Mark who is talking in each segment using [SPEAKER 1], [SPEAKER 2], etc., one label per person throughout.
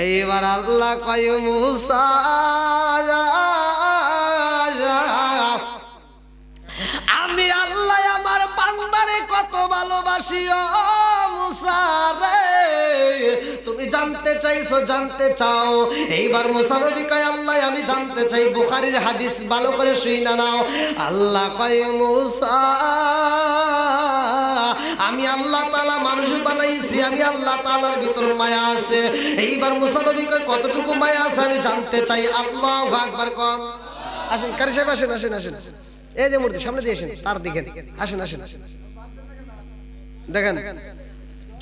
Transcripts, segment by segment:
[SPEAKER 1] এইবার আল্লাহ কয় মুসা আমি আল্লাহ আমার বান্দারে কত ভালোবাসি ও মুসা রে, তুমি জানতে চাইছো, জানতে চাও। এইবার মুসা নবী কয় আল্লাহ আমি জানতে চাই। বুখারীর হাদিস ভালো করে শুইনা নাও। আল্লাহ কয় মুসা আমি আল্লাহ তাআলা মানুষ বানাইছি, আমি আল্লাহ তাআলার ভিতর মায়া আছে। এইবার মুসা নবী কয় কতটুকু মায়া আছে আমি জানতে চাই। আল্লাহু আকবার কোন। আসেন কারি সাহেব আসেন আসেন আসেন, এই যে মূর্তি সামনে দিয়ে আসেন, তার দিকেন আসেন আসেন দেখেন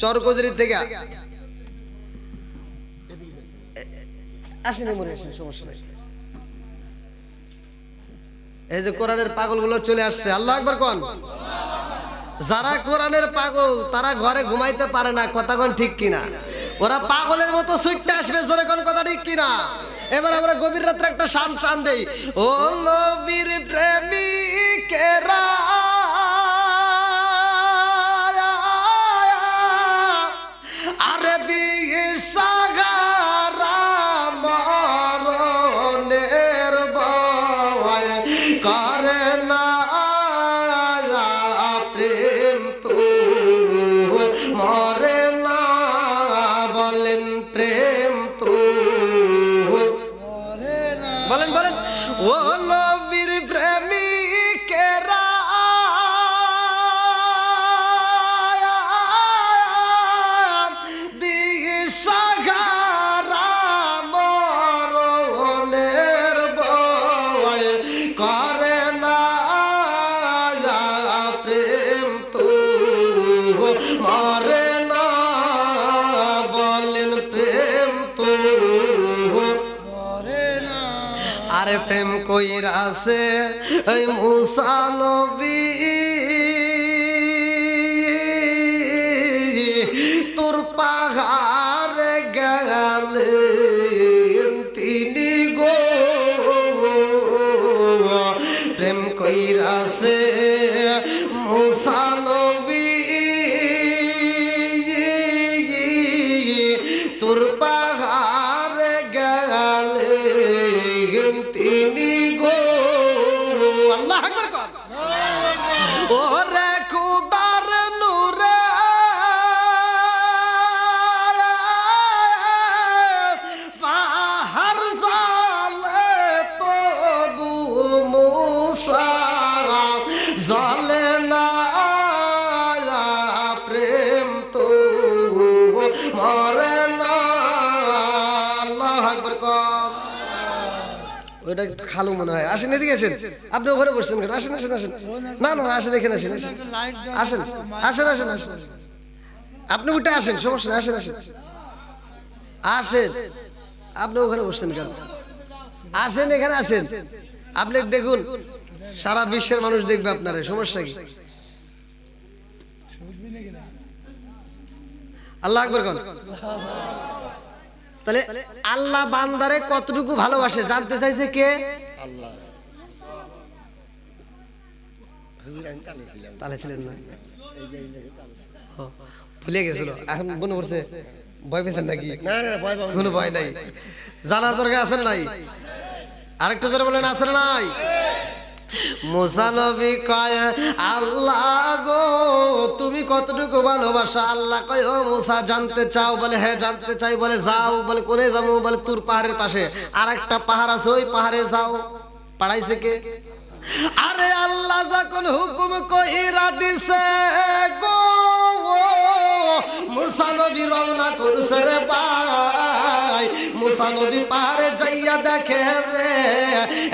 [SPEAKER 1] চরকজরি থেকে আসেন, মরে আসেন, সমস্যা নাই। এই যে কোরআনের পাগলগুলো চলে আসছে। আল্লাহু আকবার কোন। যারা কোরআনের পাগল তারা ঘরে ঘুমাইতে পারে না, কথা কোন ঠিক কিনা? ওরা পাগলের মতো ছুটতে আসবে, জোরে কোন কথা ঠিক কিনা? এবার আমরা গভীর রাত্রে একটা শান টান দেই। ও নবীর প্রেমিকেরা আরে দিয়ে সাগারা মরণের ভয় করে না প্রেম তো মরে না, বলেন প্রেম তো বলেন বলেন। ও নবীর প্রেমিকেরা দিশাহারা মরণের ভয় করে না প্রেম তো মরে না, বলেন প্রেম তো আরে প্রেম কইরাছে ওই মুসা নবী তোর পাহাড়ে গেলেন তিনি গো, প্রেম কইরাছে মুসা নবী তোর পাহাড়ে গেলেন তিনি গো। আল্লাহু আকবার কর। ওরে খুদার নূরে পাহাড় জালে তবু মুসা জালে না প্রেম তো মরে না। আল্লাহু আকবার কর। ওইটা একটু খালু মনে হয়। আসেন এদিকে আসেন, আপনি ঘরে বসছেন কেন? আসেন আসেন আসেন। না না আসেন, এখানে আসেন আসেন আসেন আসেন আসেন আসেন, আপনি উঠে আসেন, সমস্যা নেই, আসেন আসেন আসেন। আপনি ওখানে বসছেন কেন? আসেন এখানে আসেন, আপনি দেখুন সারা বিশ্বের মানুষ দেখবে আপনার, সমস্যা কি? আল্লাহু আকবার কোন। তাহলে আল্লাহ বান্দারে কতটুকু ভালোবাসে জানতে চাইছে কে? আল্লাহ। তাহলে ছিলেন না, ভুলে গেছিল, এখন মনে পড়ছে। ভয় পেয়েছেন নাকি? না না ভয় পাবো, কোনো ভয় নাই, জানার দরকার আছে না নাই? আরেকটু জোরে বলেন আছে না নাই? মুসা নবী কয় আল্লাহ গো তুমি কতটুকু ভালোবাসা? আল্লাহ কয় ও মুসা জানতে চাও? বলে হ্যাঁ জানতে চাই। বলে যাও। বলে কোনে যাবো? বলে তুর পাহাড়ের পাশে আর একটা পাহাড় আছে, ওই পাহাড়ে যাও। পাড়াইছে কে? আরে আল্লাহ যখন হুকুম কইরা দিছে গো মুসা নবী রওনা করছে রে ভাই। মুসা নবী পাহাড়ে যাইয়া দেখে রে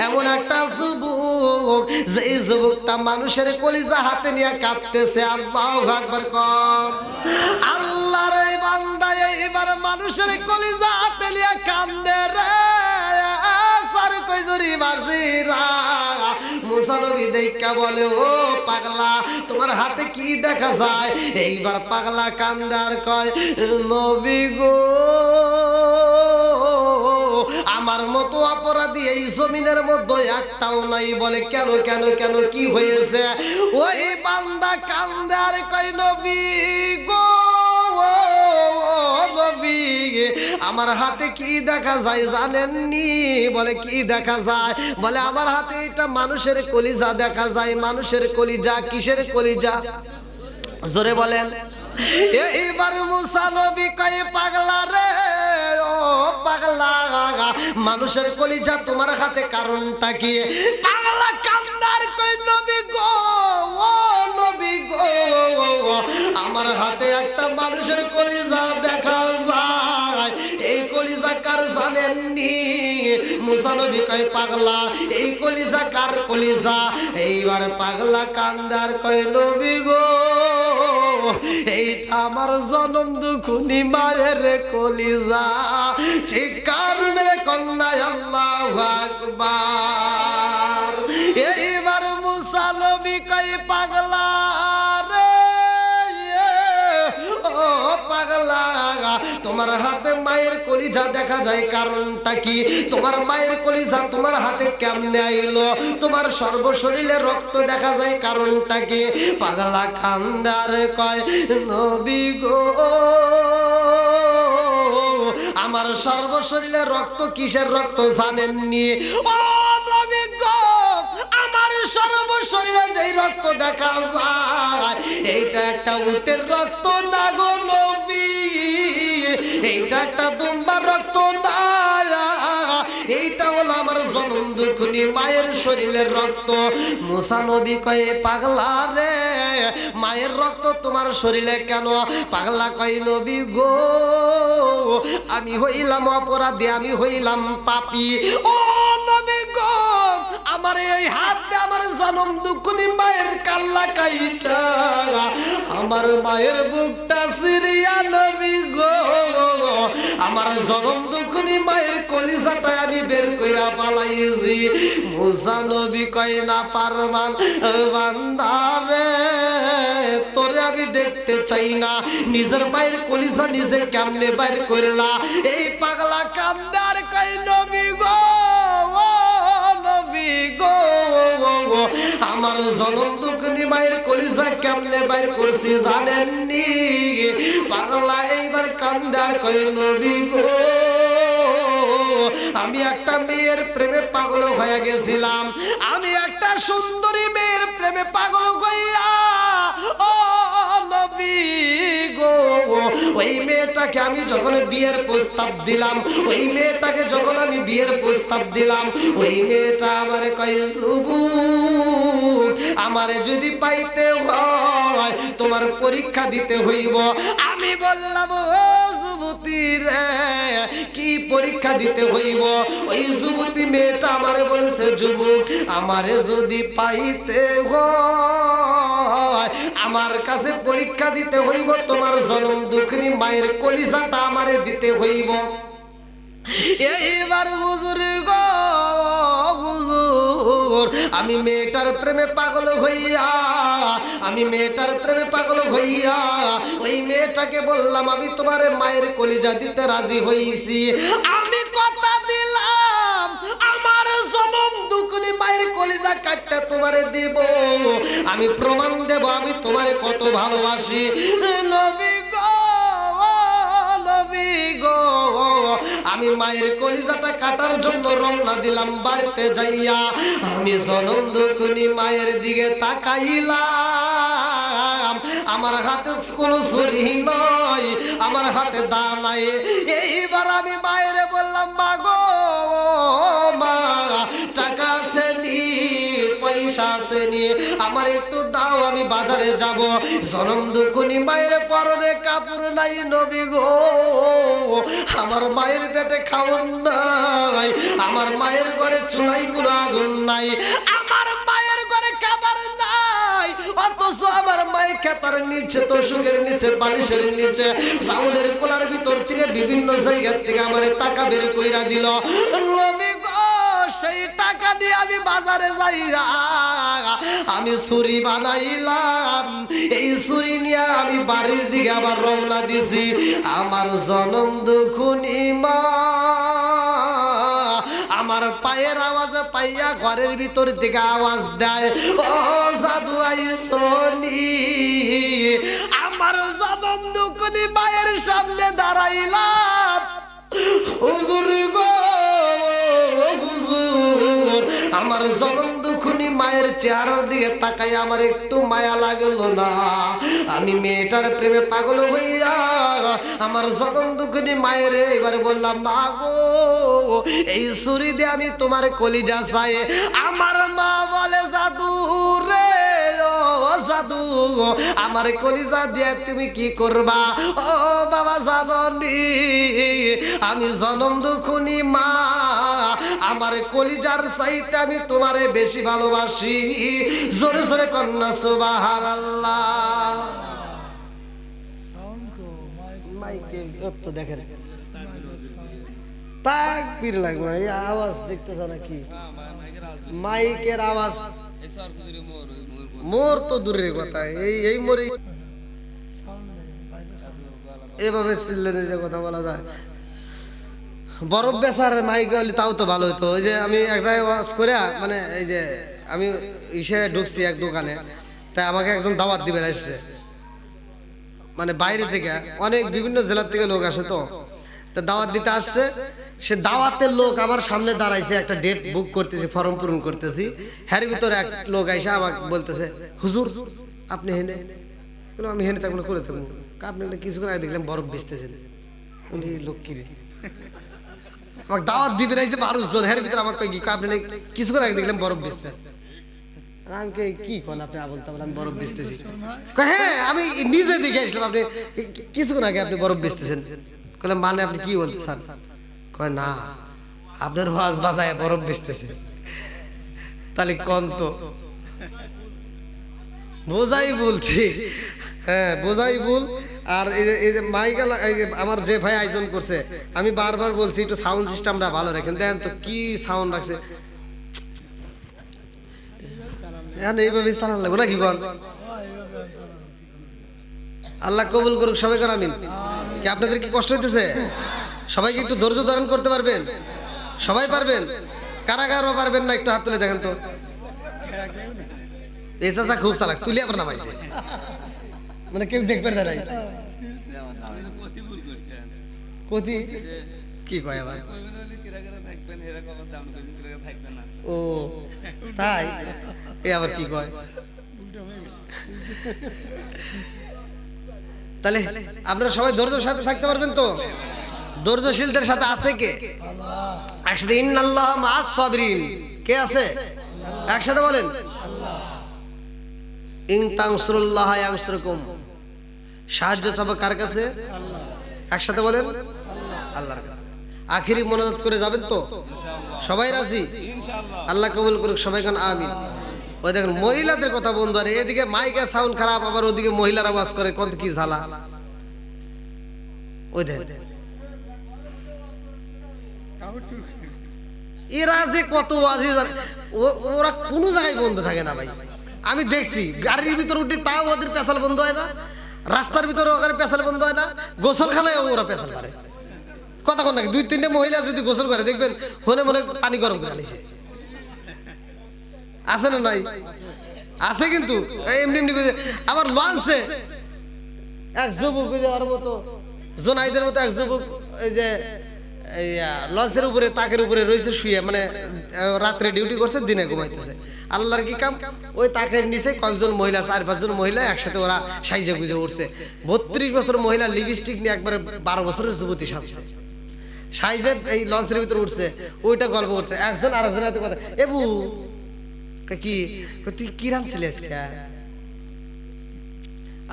[SPEAKER 1] এমন একটা যুবক, যে যুবকটা মানুষের কলিজা হাতে নিয়ে কাঁপতেছে। আল্লাহু আকবার কর। আল্লাহর এই বান্দা এইবার মানুষের কলিজা হাতে নিয়ে কান্দে রে সার কইজুরি বাসিরা। মুসা নবী দেখা বলে ও পাগলা তোমার হাতে কি দেখা যায়? এইবার পাগলা কান্দে আর কয় নবী গো আমার মতো অপরাধী এই জমিনের মধ্যে একটাও নাই। বলে কেন কেন কেন কি হয়েছে? ওই বান্দা কান্দে আর কয় নবী গো নবী আমার হাতে কি দেখা যায় জানেননি? বলে কি দেখা যায়? বলে আমার হাতে এটা মানুষের কলিজা দেখা যায়। মানুষের কলিজা। কিসের কলিজা? জোরে বলেন। এইবার মুসা নবী কয় পাগলা রে, ও পাগলা, মানুষের কলিজা তোমার হাতে কারণটা কি? পাগলা কান্দার কয় নবী গো, ও নবী গো, আমার হাতে একটা মানুষের কলিজা দেখা যায়। এই কলিজা কার জানেননি? মুসা নবী কয় পাগলা এই কলিজা কার কলিজা? এইবার পাগলা কান্দার কয় নবী গো, এইটা আমার জনম দুঃখনি মায়ের কলিজা। চিৎকার মেরে কন্যা আল্লাহু আকবার। এইবার মুসা নবী কয় পাগলা রে, ও পাগলা, তোমার হাতে মায়ের কলিজা দেখা যায় কারণটা কি? তোমার মায়ের কলিজা তোমার হাতে কেমনে আইলো? তোমার সর্বশরীরে রক্ত দেখা যায় কারণটা কি? পাগলা কান্দার কয় নবী গো, আমার সর্বশরীরে রক্ত কিসের রক্ত জানেননি? ও নবী গো, আমার সর্বশরীরে যেই রক্ত দেখা যায় এইটা একটা উটের রক্ত না গো নবী, এইটা একটা দুম্বার রক্ত না, এইটা হলো আমার জনম দুঃখনি মায়ের শরীরের রক্ত। মুসা নবী কয় পাগলা রে, মায়ের রক্ত তোমার শরীরে কেন? পাগলা কয় নবী গো, আমি হইলাম অপরাধী, আমি হইলাম পাপী। ও নবী গো, আমার এই হাত দিয়ে আমার জনম দুঃখনি মায়ের কাল্লা কাইটা আমার মায়ের বুকটা সিরিয়া নবী গো, আমার জনম দুঃখনি মায়ের কলিজাটা আমি বের কইরা পালাইছি। মুসা নবী কয় না পারমান বান্দারে, তোরে আমি দেখতে চাই না, নিজের মায়ের কলিজা নিজে কেমনে বাইর করলা? এই পাগলা কান্দার কয় নবী গো, ও নবী গো, আমার জনম দুঃখনি মায়ের কলিজা কেমনে বাইর করছি জানেননি? পাগলা এইবার কান্দার কয় নবী গো, আমি একটা মেয়ের প্রেমে পাগল হয়ে গেছিলাম, আমি একটা সুন্দরী মেয়ের প্রেমে পাগল হইয়া ও নবী গো, ওই মেয়েটাকে আমি যখন বিয়ের প্রস্তাব দিলাম, ওই মেয়েটাকে যখন আমি বিয়ের প্রস্তাব দিলাম, ওই মেয়েটা আমার কয় যুবু, আমারে যদি পাইতে হয় তোমার পরীক্ষা দিতে হইব। আমি বললাম ও যুবতী রে, কি পরীক্ষা দিতে হইব? ওই যুবতী মেয়েটা আমারে বলেছে যুবক, আমারে যদি পাইতে হয় আমার কাছে পরীক্ষা দিতে হইব, তোমার জনম দুঃখিনী মায়ের কলিজাটা আমারে দিতে হইব। এইবার হুজুর গো, হুজুর, আমি মেয়েটার প্রেমে পাগল হইয়া, আমি মেয়েটার প্রেমে পাগল হইয়া ওই মেয়েটাকে বললাম আমি তোমার মায়ের কলিজা দিতে রাজি হইছি। আমি কথা দিলাম আমার জনম দুঃখনি মায়ের কলিজা কাটতে তোমারে দেব, আমি প্রমাণ দেব আমি তোমারে কত ভালোবাসি। নবী গো, নবী গো, আমি মায়ের কলিজাটা কাটার জন্য রওনা দিলাম বাড়িতে যাইয়া। আমি জনম দুঃখনি মায়ের দিকে তাকাইলাম, আমার হাতে কোনো ছুরি নয়, আমার হাতে দা নাই। এইবার আমি মায়ের বললাম মা গো, মা, টাকা আছে নি, পয়সা আছে নি, আমার একটু দাও, আমি বাজারে যাব। জনম দুঃখনি মায়ের পরনে কাপড় নাই নবী গো, আমার মায়ের পেটে খাওয়ান নাই, আমার মায়ের ঘরে চুলাই কোনো আগুন নাই, আমার মায়ের ঘরে খাবার নাই, অথচ আমার মায়ের খেতার নিচে, তোষকের নিচে, বালিশের নিচে, চাউলের কোলার ভিতর থেকে বিভিন্ন জায়গা থেকে আমার টাকা বের কইরা দিল। নবী গো, সেই টাকা দিয়ে আমি বাজারে যাইয়া আমি ছুরি বানাইলাম, এই ছুরি নিয়ে আমি বাড়ির দিকে আবার রওনা দিছি। আমার জনম দুঃখনি মা আমার পায়ের আওয়াজে পাইয়া ঘরের ভিতর থেকে আওয়াজ দেয়, ও জাদু আইসনি, আমার আমার জনম দুঃখী মায়ের সামনে দাঁড়াইলাম, হুজুর গো হুজুর, আমার জনম দুঃখী মায়ের চেহারার দিকে তাকাই আমার একটু মায়া লাগলো না। আমি মেয়েটার প্রেমে পাগল হইয়া আমার জনম দুঃখী মায়ের এবারে বললাম, মা গো এই ছুরি দিয়ে আমি তোমার কলিজা চাই। আমার মা বলে, জাদু রে ও জাদু, আমার কলিজা দিয়ে তুমি কি করবা? ও বাবা জাননি, আমি জনম দুঃখী মা, আমার কলিজার চাইতে আমি তোমারে বেশি ভালোবাসি। জোরে জোরে কন্যা সুবহানাল্লাহ। মাইকে তো দেখেন তাকবীর লাগবে না, এই আওয়াজ দেখতেছ নাকি? মাইকের আওয়াজ মোর তো দূরের কথা, এই মোরে এভাবে চিল্লানি যে কথা বলা যায়। বরফ বেচার মাইক হলে তাও তো ভালো হতো। ওই যে আমি এক জায়গায় ওয়াজ করে, মানে এই যে আমি ইসে ঢুকছি এক দোকানে, তাই আমাকে একজন দাওয়াত দিবে আসছে, মানে বাইরে থেকে অনেক বিভিন্ন জেলার থেকে লোক আসে, তো দাওয়াত দিতে আসছে। সে দাওয়াতের লোক আমার সামনে দাঁড়াইছে, একটা ডেট বুক করতেছি, ফর্ম পূরণ করতেছি। হ্যার ভিতরে এক লোক আইসা আমাকে বলতেছে, হুজুর আপনি হেনে? আমি হেনে তখন করে থাকবো, আপনি কিছুক্ষণ আগে দেখলাম বরফ বেচতেছেন। উনি লোক কিরে আমাকে দাওয়াত দিবে রাইছে 12 জন, হ্যার ভিতরে আমার কই কি আপনি কিছুক্ষণ আগে দেখলাম বরফ বেচতেছেন। আমি কি কোন আপনি বলতে আমি বরফ বেচতেছি? হ্যাঁ আমি নিজে দেখে আসলাম, আপনি কিছুক্ষণ আগে আপনি বরফ বেচতেছেন। বললাম মানে আপনি কি বলতে চান? কয় না, আপনার ওয়াজ বাজায় বরফ বেচতেছে। তাহলে কোন তো বোঝাই বলছি, হ্যাঁ বোঝাই ভুল। আর এই যে মাইকা আমার যে ভাই আয়োজন করছে, আমি বারবার বলছি একটু সাউন্ড সিস্টেমটা ভালো রাখেন। দেখেন তো কি সাউন্ড রাখছে, এইভাবে চালান লাগবে নাকি? বল আল্লাহ কবুল করুক, সবাই কর আমিন। কি আপনাদের কি কষ্ট হইতেছে? সবাইকে একটু ধৈর্য ধারণ করতে পারবেন? সবাই পারবেন? কারা কারা পারবেন না একটু হাত তুলে দেখেন তো। এই চাচা খুব চালাক, তুলে আবার নামাইছে, মানে কেউ দেখবে না। কতি কি কয় আবার? ও তাই, এ আবার কি কয়? তাহলে আপনারা সবাই ধৈর্যের সাথে থাকতে পারবেন তো? ধৈর্যশীলদের সাথে আছে কে? একসাথে ইন্নাল্লাহা মা'আস সাবিরিন। কে আছে? একসাথে বলেন, ইন তানসুরুল্লাহা ইয়ানসুরকুম। সাহায্য চাবো কার কাছে? একসাথে বলেন, আল্লাহর কাছে। আখিরি মোনাজাত করে যাবেন তো? সবাই রাজি? আল্লাহ কবুল করুক, সবাই কোন আমিন। ওই দেখেন মহিলাদের কথা বন্ধু, আর এদিকে মাইকের সাউন্ড খারাপ, আবার ওদিকে মহিলারা আওয়াজ করে, কত কি ঝালা। ওই দেখেন এরা যে কত আজিজ, ওরা কোনো জায়গায় বন্ধ থাকে না ভাই। আমি দেখছি গাড়ির ভিতর উঠে তাও ওদের পেশাল বন্ধ হয় না, রাস্তার ভিতরে ওখানে পেশাল বন্ধ হয় না, গোসলখানায় ওরা পেশাল করে। কথা কোন নাকি 2-3টে মহিলা যদি গোসল করে দেখবেন মনে মনে পানি গরম করে আনিছে। আছে না নাই? আছে কিন্তু এমনি এমনি করে। আবার লঞ্চে এক যুবক ওর মতো জোনাইদের মতো এক যুবক, এই যে লঞ্চের উপরে তাকের উপরে রয়েছে শুয়ে, মানে রাত্রে ডিউটি করছে, দিনে ঘুমাইতেছে। আল্লাহর কি কাম, ওই তাকের নিচে কয়েকজন মহিলা, 4-5 জন মহিলা একসাথে ওরা সাইজে গুজে উঠছে। 32 বছর মহিলা লিপস্টিক নিয়ে একবারে 12 বছরের যুবতী সাজছে, সাইজে এই লঞ্চের ভিতরে উঠছে, ওইটা গল্প করছে। একজন আরেকজন এত কথা, এবু কি তুই কি রাঁধছিলিস?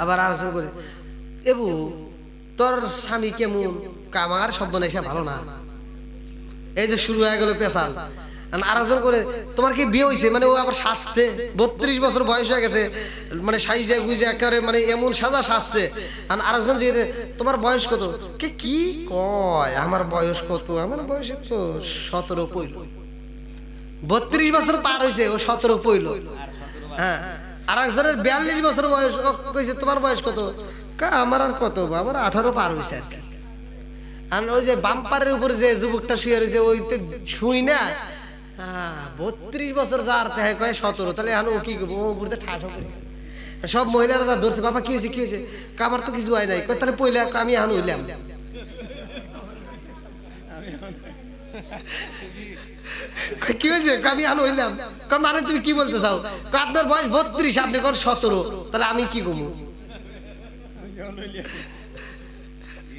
[SPEAKER 1] আবার আরেকজন করে, এবু তোর স্বামী কেমন? আমার শব্দ নেই, সে ভালো না। এই যে শুরু হয়ে গেল পেশাল। আরেকজন করে, তোমার কি বিয়ে হয়েছে? মানে ও আবার সাজছে, 32 বছর বয়স হয়ে গেছে, মানে সাইজে গুজে একেবারে মানে এমন সাজা সাজছে। আর আরেকজন যে তোমার বয়স কত? কি কয় আমার বয়স কত? আমার বয়স তো 17 পইল। 32 বছর পার হয়েছে, ও 17 পইল। হ্যাঁ, আরেকজনের 42 বছর বয়স, কইছে তোমার বয়স কত? আমার আর কত, আমার 18 পার হয়েছে আর কি। আর ওই যে বাম্পারের উপরে যে যুবকটা শুয়ে রয়েছে, ওইতে শুই না 32 বছর যার কয় 17, তাহলে এখন ও কি করবো? ও বুড়তে ঠাঠো করে সব মহিলারা ধরছে, বাবা কি হয়েছে কি হয়েছে, আমার তো কিছু হয় নাই। তাহলে পইলে আমি এখন হইলাম, কি হয়েছে আমি এখন হইলাম। মানে তুমি কি বলতে চাও? আপনার বয়স 32, আপনি কোন 17, তাহলে আমি কি কমু?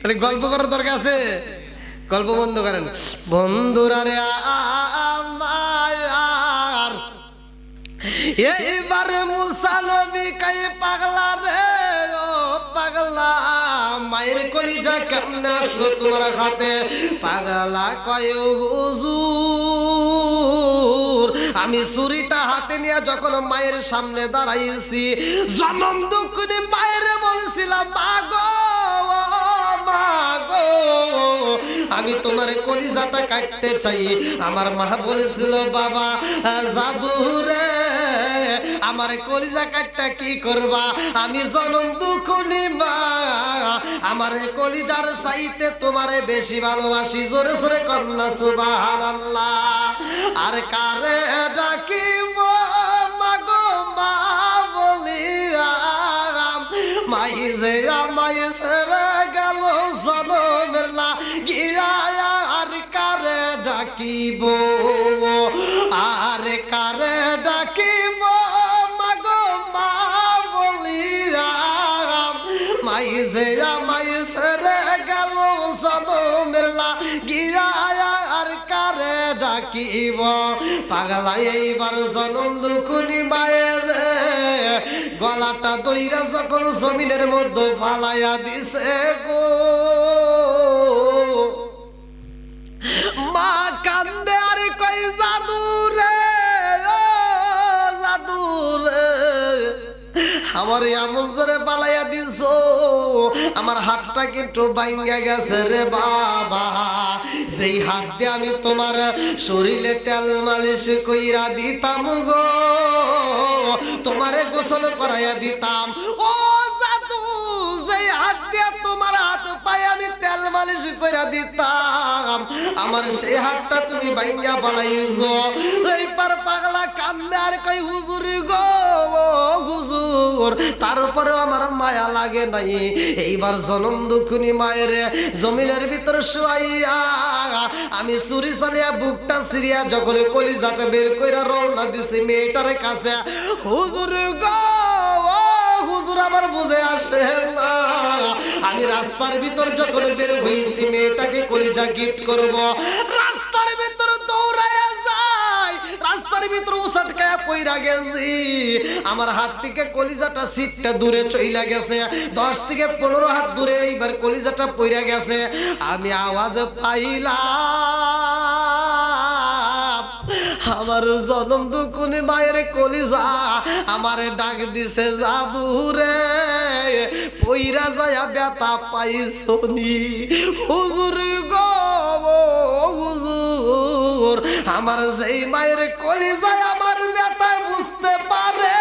[SPEAKER 1] তাহলে গল্প করার দরকার আছে, গল্প বন্ধ করেন। বন্ধুরা রে আমার, এইবার মুসা নবী কাই পাগলা রে, ও পাগলা, মায়ের কলিজা কেমনে আসলো তোমার হাতে? পাগলা কয় হুজুর, আমি ছুরিটা হাতে নিয়ে যখন মায়ের সামনে দাঁড়াইছি, জনম দুঃখিনী মায়ের বলছিলাম, মা গো মা গো, আমি তোমার কলিজাটা কাটতে চাই। আমার মা বলেছিল, বাবা জাদু রে, আমার কলিজা কাটটা কি করবা? আমি জনম দুঃখিনী মা, আমার কলিজার চাইতে তোমারে বেশি ভালোবাসি। জোরে জোরে কন্যা সুবহানাল্লাহ। আর কারে ডাকিব মাগো মা বলিয়া, মাই যে আমায় ছেড়ে গেল জনমের লাগিয়া, আর কারে ডাকিব, আর কারে ডাকিব মাগো মা বলিয়া, মাই যে আমায় ছেড়ে গেল জনমের লাগিয়া, আর কারে ডাকিব? পাগলা এইবার জনম দুঃখিনী মায়ের গলাটা দইরা যখন জমিনের মধ্যে ফালাইয়া দিছে গো, মা কান্দে আর কই, জাদু রে জাদু রে, আমার এমন জোরে পালাইয়া দিছ, আমার হাতটা কিন্তু ভাঙ্গা গেছে রে বাবা। যেই হাত দিয়ে আমি তোমার শরীরে তেল মালিশ কইরা দিতাম গো, তোমারে গোসল করাইয়া দিতাম, ও জাদু, যেই হাত দিয়ে তোমার হাত পায়ে আমি তেল মালিশ কইরা দিতাম, আমার সেই হাতটা তুমি ভাঙ্গা পালাইছো। এইবার পাগলা কান্দে আর কই, হুজুর গো হুজুর, তারপরে আমার মায়া লাগে নাই। এইবার জনম দুঃখিনী মায়ের জমিনের ভিতরে শুয়াইয়া আমি চুরি চালিয়া বুকটা সিরিয়া যখন কলিজাটা বের কইরা রওনা দিছি মেয়েটার কাছে, হুজুর গো হুজুর, আমার বুঝে আসে না, আমি রাস্তার ভিতর যখন বের হইছি মেয়েটাকে কলিজা গিফট করব, রাস্তার ভিতর দৌড়াইয়া যাই, রাস্তার ভিতর উসাটকায়া পইরা গেছি, আমার হাত থেকে কলিজাটা সিটটা দূরে চইলা গেছে, 10 থেকে 15 হাত দূরে এইবার কলিজাটা পইরা গেছে। আমি আওয়াজ পাইলাম, আমার জনম দুঃখিনী মায়ের কলিজা আমারে ডাক দিছে, জাদু রে পইরা যায় ব্যথা পাইছনি? হুজুর গো হুজুর, আমার যেই মায়ের কলিজায় আমার ব্যথা বুঝতে পারে,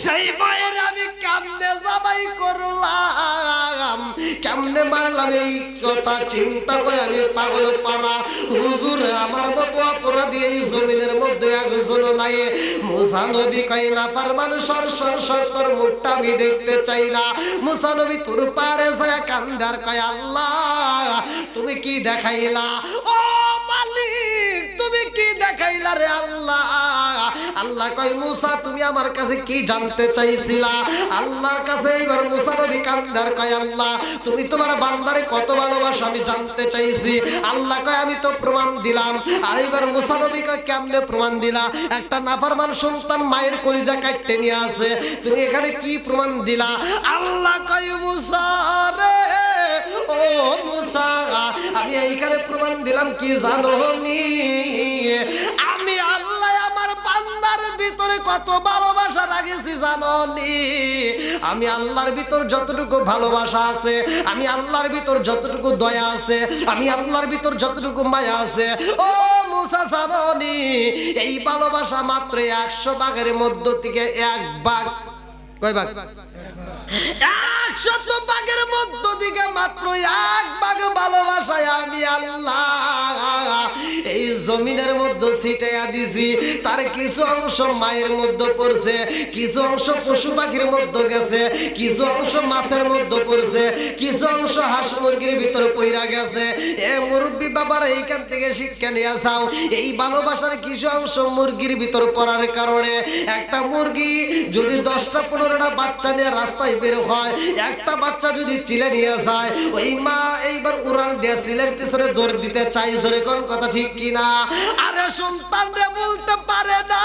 [SPEAKER 1] সেই মায়ের আমি কেমনে জবাই করলাম, কেমনে মারলাম, এই কথা চিন্তা করে আমি পাগল পারা। হুজুর, আমার মতো অপরাধী এই জমিনের মধ্যে একজন নাই। মুসা নবী কই, না পারমান সর সর সর, তোর মুখটা আমি দেখতে চাই না। মুসা নবী তোর পারে যায় কান্দার কয়, আল্লাহ তুমি কি দেখাইলা? ও মালিক, তুমি কি দেখাইলা রে আল্লাহ? আল্লাহ কয়, মুসা তুমি আমার কাছে কি জানতে চাইছিলা? আল্লাহর কাছে এইবার মুসা নবী কান্দার কয়, আল্লাহ তুমি তোমার বান্দারে কত ভালোবাসো আমি জানতে চাইছি। আল্লাহ কয়, আমি তো প্রমাণ দিলাম। আর এইবার মুসা নবী কয়, কেমনে প্রমাণ দিলা? একটা নাফরমান সন্তান মায়ের কলিজা কাটতে নিয়ে আসে, তুমি এখানে কি প্রমাণ দিলা? আল্লাহ কয়, মুসা রে ও মুসা, আমি এইখানে প্রমাণ দিলাম কি জানো নি? আমি আল্লাহ আমার বান্দার ভিতরে কত ভালোবাসা রাখেছি জানো নি? আমি আল্লাহর ভিতর যতটুকু ভালোবাসা আছে, আমি আল্লাহর ভিতর যতটুকু দয়া আছে, আমি আল্লাহর ভিতর যতটুকু মায়া আছে, ও মুসা জানো নি? এই ভালোবাসা মাত্র 100 ভাগের মধ্য থেকে 1 ভাগ, কয় ভাগ? 100 ভাগের মধ্য থেকে মাত্র 1 ভাগ ভালোবাসায় আমি আল্লাহ এই জমিনের মধ্যে ছিটাইয়া দিছি, তার কিছু অংশ মায়ের মধ্যে পড়ছে, কিছু অংশ পশু পাখির মধ্যে গেছে, কিছু অংশ মাছের মধ্যে পড়ছে, কিছু অংশ হাঁস মুরগির ভিতরে পইরা গেছে। এ মুরব্বী বাবার এইখান থেকে শিক্ষা নিয়ে যাও, এই ভালোবাসার কিছু অংশ মুরগির ভিতর পড়ার কারণে একটা মুরগি যদি 10টা 15টা বাচ্চা নিয়ে রাস্তায় বের হয়, একটা বাচ্চা যদি চিলে নিয়ে যায়, ওই মা এইবার উড়াল দিয়ে চিলের পিছনে দৌড় দিতে চাই। জোরে কোন কথা ঠিক কিনা? আরে সন্তান রে বলতে পারে না,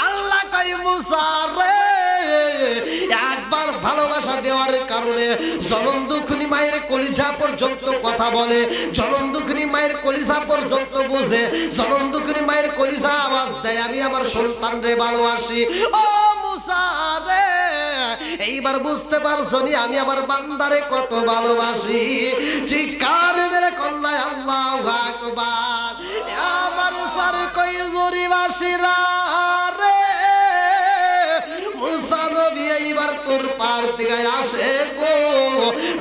[SPEAKER 1] আল্লাহ কই মুসা রে একবার ভালোবাসা দেওয়ার কারণে জনম দুঃখিনী মায়ের কলিজা পর্যন্ত কথা বলে, জনম দুঃখিনী মায়ের কলিজা পর্যন্ত বোঝে, জনম দুঃখিনী মায়ের কলিজা আওয়াজ দেয়, আমি আমার সন্তান রে ভালোবাসি। ও মুসা রে এইবার বুঝতে পারছো নি আমি আমার বান্দারে কত ভালোবাসি? চিৎকার মেরে কন্যা আল্লাহু আকবার। আমার সার কই জরিবাসীরা রে মুসা নবী এইবার তোর পার দিকে আসে গো।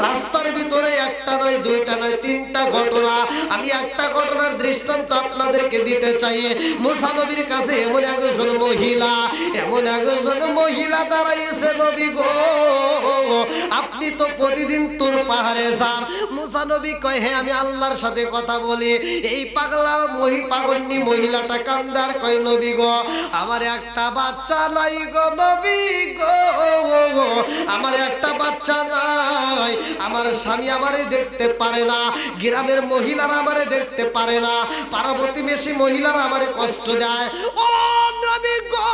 [SPEAKER 1] রাস্তার ভিতরে একটা নয়, দুইটা নয়, 3টা ঘটনা। আমি একটা ঘটনার দৃষ্টান্ত আপনাদেরকে দিতে চাই। মুসা নবীর কাছে এমন একজন মহিলা দাঁড়াইছে, নবী গো আপনি তো প্রতিদিন তোর পাহাড়ে যান। মুসা নবী কয় হ্যাঁ আমি আল্লাহর সাথে কথা বলি। এই পাগলা পাগন্নি মহিলাটা কান্দার কয় নবী গো আমার একটা বাচ্চা নাই গো, নবী গো আমার একটা বাচ্চা নাই, আমার স্বামী আমারে দেখতে পারে না, গ্রামের মহিলারা আমারে দেখতে পারে না, পার্বতী মেশি মহিলারা আমারে কষ্ট দেয়। ও নবী গো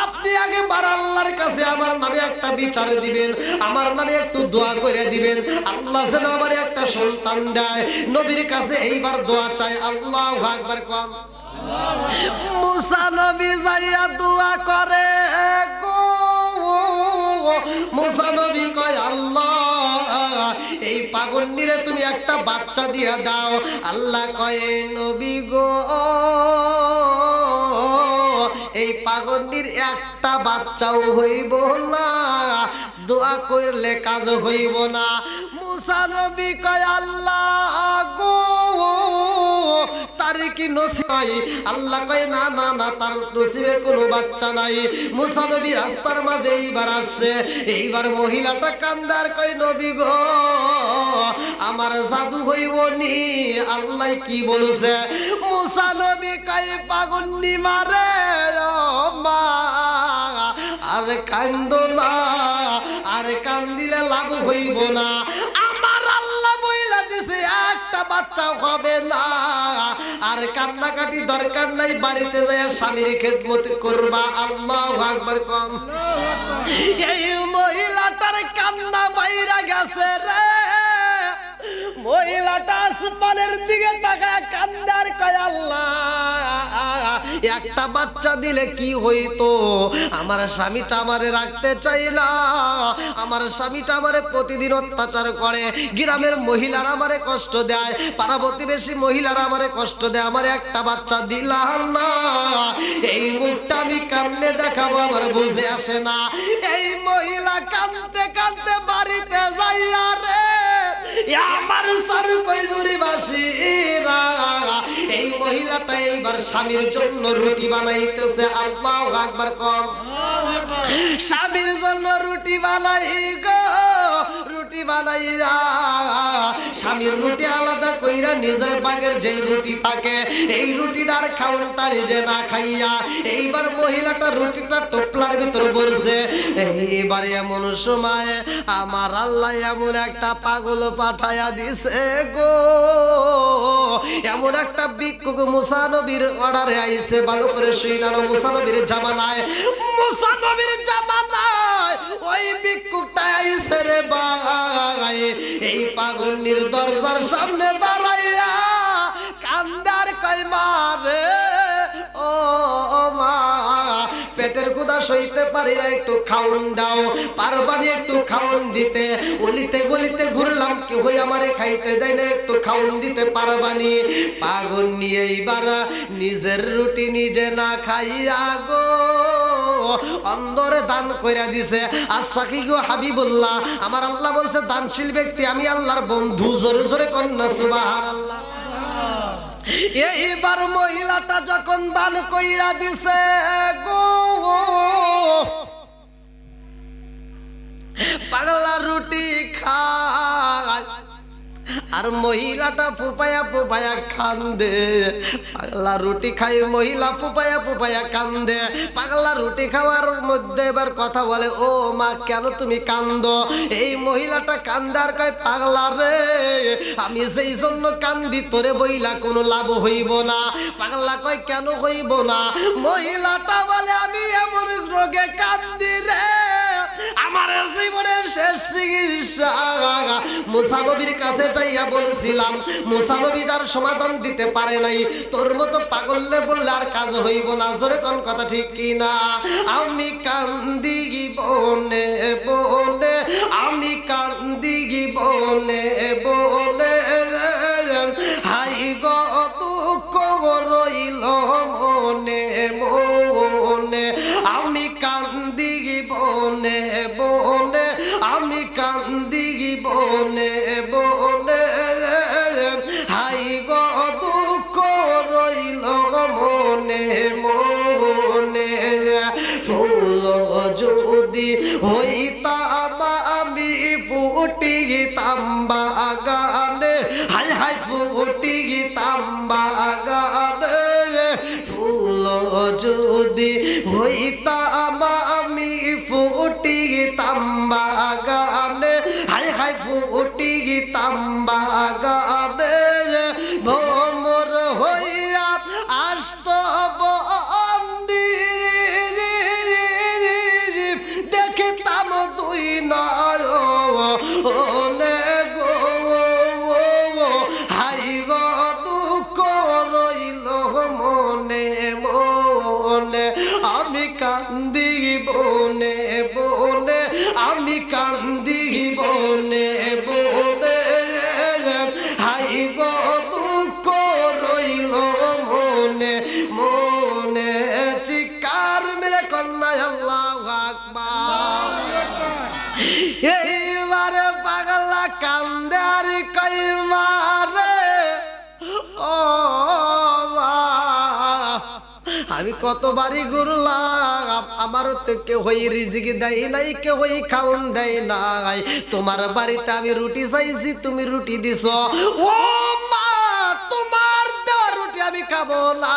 [SPEAKER 1] আপনি আগে বার আল্লাহর কাছে আমার নামে একটা বিচার দিবেন, আমার নামে একটু দোয়া করে দিবেন, আল্লাহ যেন আমারে একটা সন্তান দেয়। নবীর কাছে এইবার দোয়া চাই। আল্লাহু আকবার কম। মুসা নবী যাইয়া দোয়া করে গো। মুসা নবী কয় আল্লাহ এই পাগন্ডিরে তুমি একটা বাচ্চা দিয়া দাও। আল্লাহ কয় নবী গো এই পাগন্ডির একটা বাচ্চাও হইব না, দোয়া করলে কাজ হইব না। মুসা নবী কয় আল্লাহ গো তার কি নসিব নাই? আল্লাহ কয় না না না তার নসিবে কোনো বাচ্চা নাই। মুসা নবী রাস্তার মাঝে এইবার আসছে, এইবার মহিলাটা কান্দার কয় নবী গো আমার জাদু হইব নি? আল্লাহ কি বলেছে? মুসা নবী কয় পাগন্ডি মারে মা আর কান্দো না, আর কান্দিলে লাভ হইব না। আমার আল্লাহ বইলা দিছে একটা বাচ্চা হবে না, আর কান্নাকাটি দরকার নাই, বাড়িতে যায় স্বামীর খেদমত করবা। আল্লাহু আকবার কম। এই মহিলাটার কান্না বাইরা গেছে রে। মহিলাটা আসমানের দিকে তাকায় কান্দার কয় আল্লাহ একটা বাচ্চা দিলে কি হইতো? আমার স্বামীটা আমারে রাখতে চাই না, আমার স্বামীটা আমারে প্রতিদিন অত্যাচার করে, গ্রামের মহিলারা আমারে কষ্ট দেয়, পাড়া প্রতিবেশী মহিলারা আমারে কষ্ট দেয়, আমার একটা বাচ্চা দিলাম না। এই মুখটা আমি কামনে দেখাবো আমার বুঝে আসে না। এই মহিলা কাঁদতে কাঁদতে বাড়িতে যাইয়া রে আমার সার কই জুরিবাসীরা এই মহিলাটা এইবার স্বামীর জন্য রুটি বানাইতেছে। আল্লাহু আকবার কম। স্বামীর জন্য রুটি বানাই গো, রুটি বানাইয়া স্বামীর রুটি আলাদা কইরা নিজের বাগের যেই রুটি থাকে এই রুটিটার খাউনটা নিজে না খাইয়া এইবার মহিলাটা রুটিটা টোপলার ভিতর ভরছে। এইবার এমন সময় আমার আল্লাহ এমন একটা পাগল পাঠায়া দিছে গো, এমন একটা ভিক্ষুক মুসা নবীর অর্ডারে আইছে। ভালো করে শুনানো, মুসা নবীর জামানায়, মুসা নবীর জামানায় ওই ভিক্ষুকটা আইছে রে ভাই। এই পাগন্ডির দরজার সামনে দাঁড়াইয়া কান্দার কয় মারে ও মা পেটের ক্ষুধা সইতে পারি না, একটু খাওন দাও, পারবানি একটু খাওন দিতে? অলিতে গলিতে ঘুরলাম, কেউ আমারে খাইতে দেয় না, একটু খাওন দিতে পারবানি? পাগল নিয়ে এইবার নিজের রুটি নিজে না খাইয়া গো অন্দরে দান কইরা দিছে। আচ্ছা কি গো হাবিবুল্লাহ, আমার আল্লাহ বলছে দানশীল ব্যক্তি আমি আল্লাহর বন্ধু। জোরে জোরে কন্যা সুবহানাল্লাহ। এইবার মহিলাটা যখন দান কইরা দিছে গো, পাগলা রুটি খায় আর মহিলাটা ফুপায়া ফুপায়া কান্দে। পাগলা রুটি খাই, মহিলা ফুপায়া ফুপায়া কান্দে। পাগলা রুটি খাওয়ার মধ্যে এবার কথা বলে, ও মা কেন তুমি কান্দো? এই মহিলাটা কান্দার কয়, পাগলা রে আমি সেই জন্য কান্দি তোরে বইলা কোনো লাভ হইব না। পাগলা কয় কেন হইব না? মহিলাটা বলে আমি এমন রোগে কান্দি রে, আমার জীবনের শেষ চিকিৎসা মুসা নবীর কাছে যাইয়া বলছিলাম, মুসা নবী যার সমাধান দিতে পারে নাই, তোর মতো পাগললে বললে আর কাজ হইব না। জোরে কোন কথা ঠিক কি না? আমি কান্দি বনে বনে, আমি কান্দি বনে বনে, হাই গো দুঃখ রইল মনে মনে। আমি কান্দি বনে বনে, আমি কান্দি বনে বনে, হাই গো দুঃখ রইল মনে মনে। ফুল যদি হইতাম আমি ফুটিতাম বাগানে, হাই হাই ফুটিতাম বাগানে। ফুল যদি হইতাম আমি ফুটিতাম বাগানে, হাই হাই ফুটিতাম বাগানে। ভ্রমর হইয়া আসত বন্দি, দেখিতাম দুই নয়নে গো, হাই গো দুঃখ রইল মনে মনে। আমি কান্দি বনে বনে, আমি কান্দি বনে বনে, হাই গো দুঃখ রইল মনে মনে। চিৎকার মেরে কন্যা আল্লাহু আকবার। এইবারে পাগলা কান্দে আর কই মারে, ও আমি কতবারই ঘুরলাম, আমারও তো কেউ হই রিজিক দেয় নাই, কেউ হই খাওন দেয় নাই। তোমার বাড়িতে আমি রুটি চাইছি, তুমি রুটি দিছ। ও মা তোমার দেওয়া রুটি আমি খাবো না,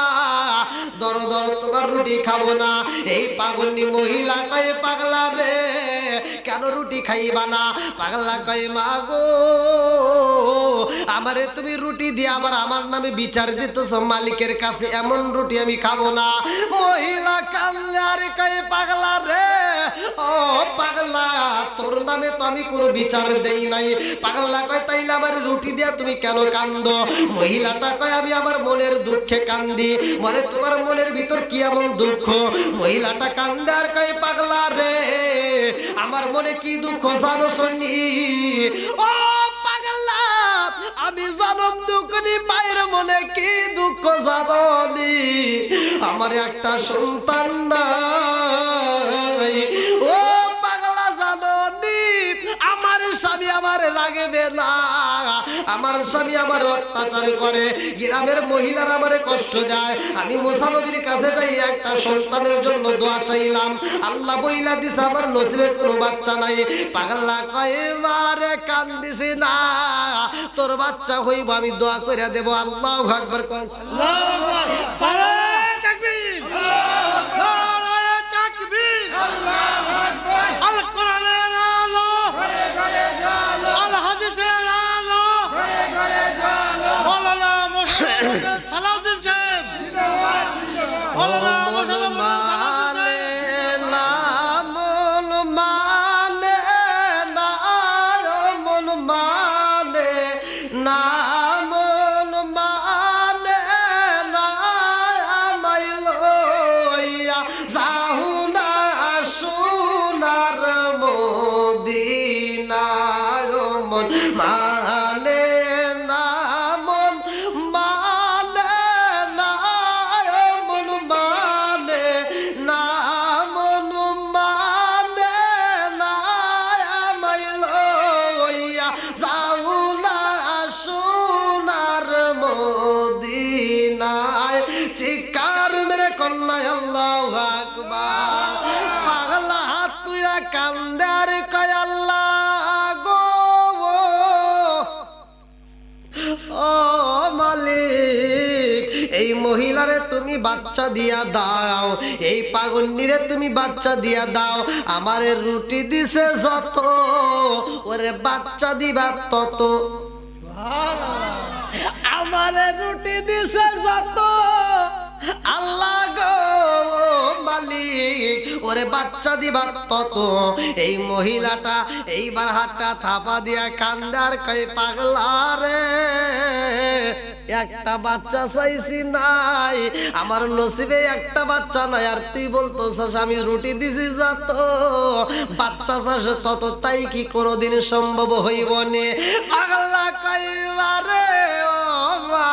[SPEAKER 1] ধরো ধরো তোমার রুটি খাবো না। এই পাগলি মহিলা কয়, পাগলা রে কেন রুটি খাইবা না? পাগলা কয়, মা গো আমারে তুমি রুটি দিয়ে আমার নামে বিচার দিতেছ মালিকের কাছে, এমন রুটি আমি খাবো না। মহিলা কান্দে আর কয়, পাগলা রে ও পাগলা তোর নামে তো আমি কোনো বিচার দেই নাই। পাগলা কয়, তাইলে আমার রুটি দিয়া তুমি কেন কান্দো? মহিলাটা কয়, আমি আমার মনের দুঃখে কান্দি। বলে তোমার মনের ভিতর কি এমন দুঃখ? মহিলাটা কান্দে আর কয়, পাগলা রে আমার মনে কি দুঃখ জানো শুনি? ও পাগলা আমি জনম দুঃখনি, মায়ের মনে কি দুঃখ জানি? আমার একটা সন্তান নাই। ও পাগলা জানি আমার স্বামী আমার লাগবে না, আমার স্বামী আমার অত্যাচার করে, গ্রামের মহিলারা আমারে কষ্ট দেয়। আমি মুসা নবীর কাছে যাই একটা সন্তানের জন্য দোয়া চাইলাম, আল্লাহ বইলা দিছে আমার নসিবে কোনো বাচ্চা নাই। পাগলা কয়, মারে কান্দিস না, তোর বাচ্চা হইব আমি দোয়া কইরা দেব। আল্লাহু আকবার কর, আল্লাহু আকবার, তাকবীর, নারে তাকবীর, আল্লাহু আকবার। আল কোরআনের আলো ঘরে ঘরে জ্বালো, আল হাদিসের আলো ঘরে ঘরে জ্বালো। মাওলানা মুশতাক সালাউদ্দিন সাহেব জিন্দাবাদ জিন্দাবাদ। মাওলানা মুশতাক মানে না মন মানে না, মন মানে না, মন মানে না, আমায় লইয়া যাও না সোনার মদিনা। মন মানে না, মন মানে নাই। চিৎকার মেরে কন্যায় আল্লাহু আকবার। পাগলা হাত তুইরা কান্দে আর কয় আল্লাহ গো ও মালিক, এই মহিলারে তুমি বাচ্চা দিয়া দাও, এই পাগন্নিরে তুমি বাচ্চা দিয়া দাও। আমারে রুটি দিছে যত, ওরে বাচ্চা দিবা তত। আমারে রুটি দিছে যত, আল্লাহ গো মালিক ওরে বাচ্চা দিবা তত। এই মহিলাটা এইবার হাতটা থাপা দিয়া কান্দার কই পাগলা রে, একটা বাচ্চা চাইছি নাই, আমার নসিবে একটা বাচ্চা নাই, আর তুই বলতোস আমি রুটি দিছি যত বাচ্চা চাস তত, তাই কি কোনোদিন সম্ভব হইব নে? পাগলা কইবা রে ও মা,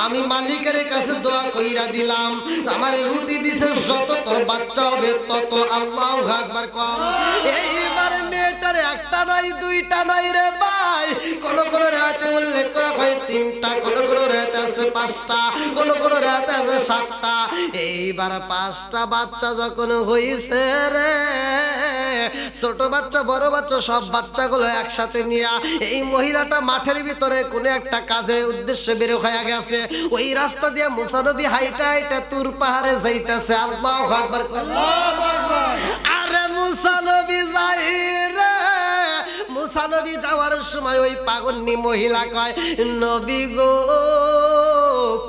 [SPEAKER 1] আমি মালিকের কাছে দোয়া কইরা দিলাম, আমার রুটি দিছে যত তোর বাচ্চা হবে তত। আল্লাহু আকবার কম। এইবার মেয়েটার একটা নয় দুইটা নয় রে ভাই, কোন কোন রাতে উল্লেখ করা হয় তিনটা, কোন কোন রাতে আছে পাঁচটা, কোন কোন রাতে আছে সাতটা। এইবার পাঁচটা বাচ্চা যখন হইছে রে, ছোট বাচ্চা বড় বাচ্চা সব বাচ্চাগুলো একসাথে নিয়ে এই মহিলাটা মাঠের ভিতরে কোন একটা কাজে উদ্দেশ্যে বের হয়ে গেছে। ওই রাস্তা দিয়ে মুসা নবী হাইটা হাইটা তুর পাহাড়ে যাইতেছে। আল্লাহু আকবার। আরে মুসা নবী যাই রে, মুসা নবী যাওয়ার সময় ওই পাগন্নি মহিলা কয় নবী গো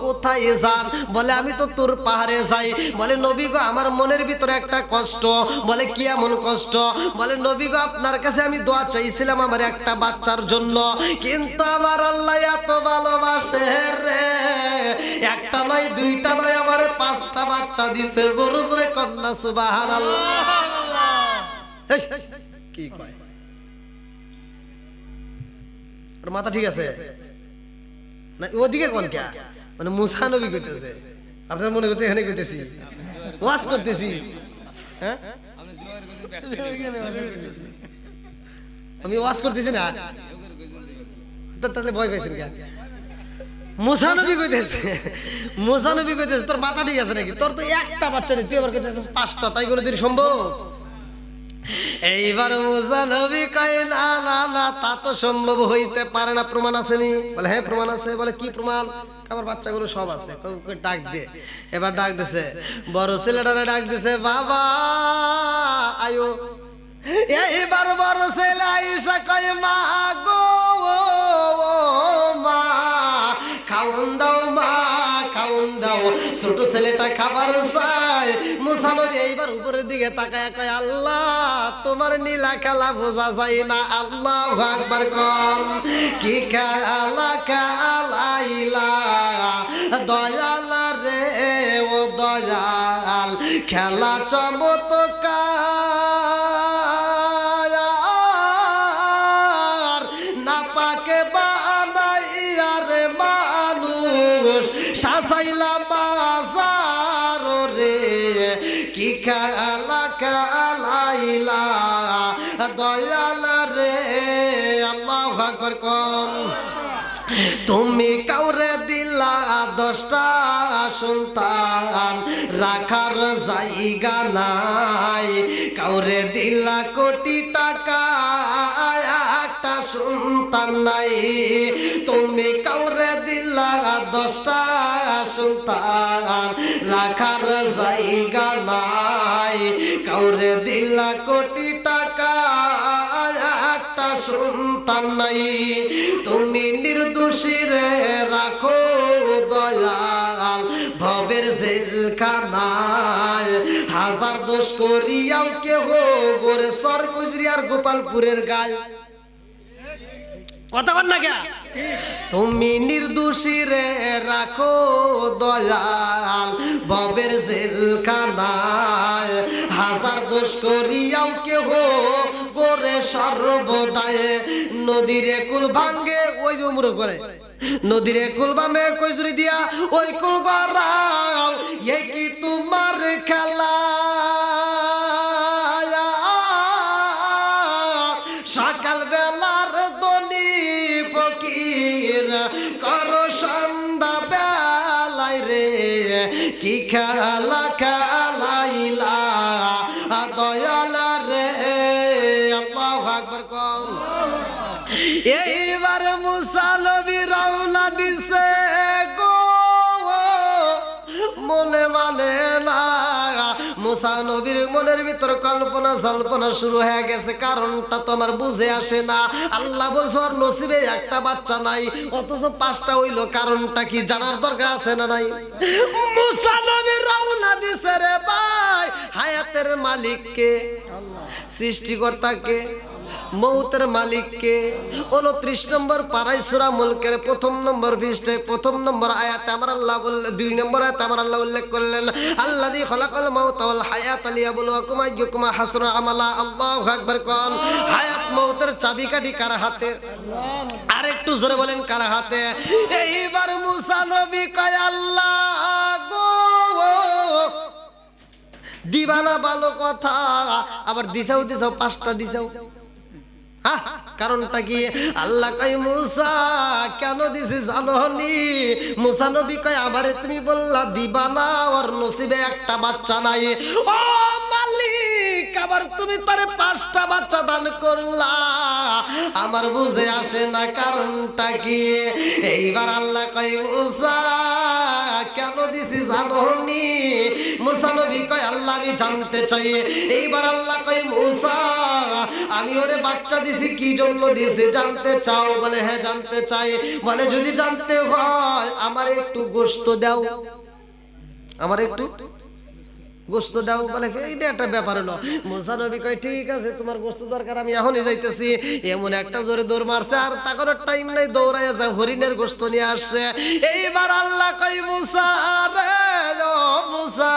[SPEAKER 1] কোথায় যান? বলে আমি তো তোর পাহাড়ে যাই। বলে নবী গো আমার মনের ভিতরে একটা কষ্ট। বলে কি এমন কষ্ট? বলে নবী গো আপনার কাছে আমি দোয়া চাইছিলাম আমার একটা বাচ্চার জন্য, কিন্তু আমার আল্লাহ এত ভালোবাসে রে, একটা নয় দুইটা নয় আমার পাঁচটা বাচ্চা দিছে। জোরে জোরে কন্যা সুবহানাল্লাহ। কি কয় ওর মাথা ঠিক আছে না? ওদিকে কোন কে মানে মুসা নবী কইতেছে, আপনার মনে করতে এখানে কইতেছি ওয়াজ করতেছি, হ্যাঁ আমি ওয়াজ করতেছি না, তাহলে ভয় পাইছেন কে? মুসা নবী কইতেছে, মুসা নবী কইতেছে তোর মাথা ঠিক আছে নাকি? তোর তো একটা বাচ্চা নেই, তুই আবার কইতেছিস পাঁচটা, তাই কোনোদিন সম্ভব? এইবার মুসা নবী কয় না না না, তা তো সম্ভব হইতে পারে না, প্রমাণ আছে নি? বলে হ্যাঁ প্রমাণ আছে। বলে কি প্রমাণ? আমার বাচ্চাগুলো সব আছে। ডাক দিয়ে এবার ডাক দিছে, বড় ছেলেটারে ডাক দিছে, বাবা আয়ো। এইবার বড় ছেলে আইসা কয় মা গো মা খাওন দাও, মা খাওন দাও। ছোট ছেলেটা খাবার চায়। মুসা নবী এইবার উপরের দিকে তাকায় কয় আল্লাহ তোমার নীলা খেলা বোঝা যায় না। আল্লাহু আকবার কম। কি খেলা খেলাইলা দয়াল রে ও দয়াল, খেলা চমৎকার, না পাকে বানাইয়া রে মানুষ সাজাইলা বাজার রে। কি খেলা খেলাইলা দয়াল রে। আল্লাহু আকবার কম। তুমি কাউরে দিলা 10টা সন্তান, রাখার জায়গা নাই। কাউরে দিলা কোটি টাকা, একটা সন্তান নাই। তুমি কাউরে দিলা 10টা সন্তান, রাখার জায়গা নাই। কাউরে দিলা কোটি টাকা, একটা সন্তান নাই। তুমি নির্দোষী রে রাখো দয়াল ভবের জেলখানায়। হাজার দোষ করিয়াও কেহ গোরে সরকুজরি আর গোপালপুরের গায়। কথা বল না কে? তুমি নির্দোষী রে রাখো দয়াল ভবের জেলখানায়। হাজার দোষ করিয়াও কেহ গোরে সর্বদায়। নদীর কুল ভাঙ্গে ওই যে উমরো করে, নদীর কুল বামে কইজরি দিয়া ওই কুল গড়াও। এ কি তোমার খেলা? সকাল বেলার দনি ফকির করো সন্ধ্যা কি খেলা খেলাইলা দয়াল রে। আল্লাহু আকবার কোন। এইবার মুসা নবী রওনা দিছে গো, মনে মানে না। মুসা নবীর মনের ভিতর কল্পনা জল্পনা শুরু হয়ে গেছে, কারণটা তো আমার বুঝে আসে না। আল্লাহ বলছে ওর নসিবে একটা বাচ্চা নাই, অথচ 5টা হইল, কারণটা কি জানার দরকার আছে না নাই? মুসা নবী রওনা দিছে রে ভাই, হায়াতের মালিককে, সৃষ্টিকর্তাকে, মৌতের মালিককে। 29 নম্বর পারায় সূরা মুলকের 1 নম্বর পৃষ্ঠায় 1 নম্বর আয়াতে আমার আল্লাহ বললেন, 2 নম্বর আয়াতে আমার আল্লাহ উল্লেখ করলেন, আল্লাযী খালাকাল মাউতা ওয়াল হায়াতা লিয়াবলুয়াকুম আইয়ুকুম আহসানু আমালা। আল্লাহু আকবার কোন। হায়াত মৌতের চাবিকাঠি কার হাতে? আর একটু জোরে বলেন কার হাতে? এইবার মুসা নবী কয় আল্লাহ গো, দিবানা ভালো কথা, আবার দিছাও 5টা দিছাও। কারণটা কি? আল্লাহ কয় মুসা কেন দিছি জানোনি? মুসা নবী কয় আমারে তুমি বললা দিবা না, ওর নসিবে একটা বাচ্চা নাই। ও মালিক, আবার তুমি তারে 5টা বাচ্চা দান করলা, আমার বুঝে আসে না কারণটা কি? এইবার আল্লাহ কয় মুসা কেন দিছি জানোনি? মুসা নবী কয় আল্লাহ আমি জানতে চাই। এইবার আল্লাহ কয় মুসা আমি ওরে বাচ্চা দিছি কি জন্য দিছি জানতে চাও? বলে হ্যাঁ জানতে চাই। বলে যদি জানতে হয় আমার একটু গোশত দাও, আমার একটু গোশত দাও। বলে এইটা একটা ব্যাপার হলো। মুসা নবী কয় ঠিক আছে, তোমার গোশত দরকার, আমি এখনই যাইতেছি। এমন একটা জোরে দৌড় মারছে, আর তার টাইম নাই, দৌড়াইয়া যায় হরিণের গোশত নিয়ে আসছে। এইবার আল্লাহ কয় মুসা রে ও মুসা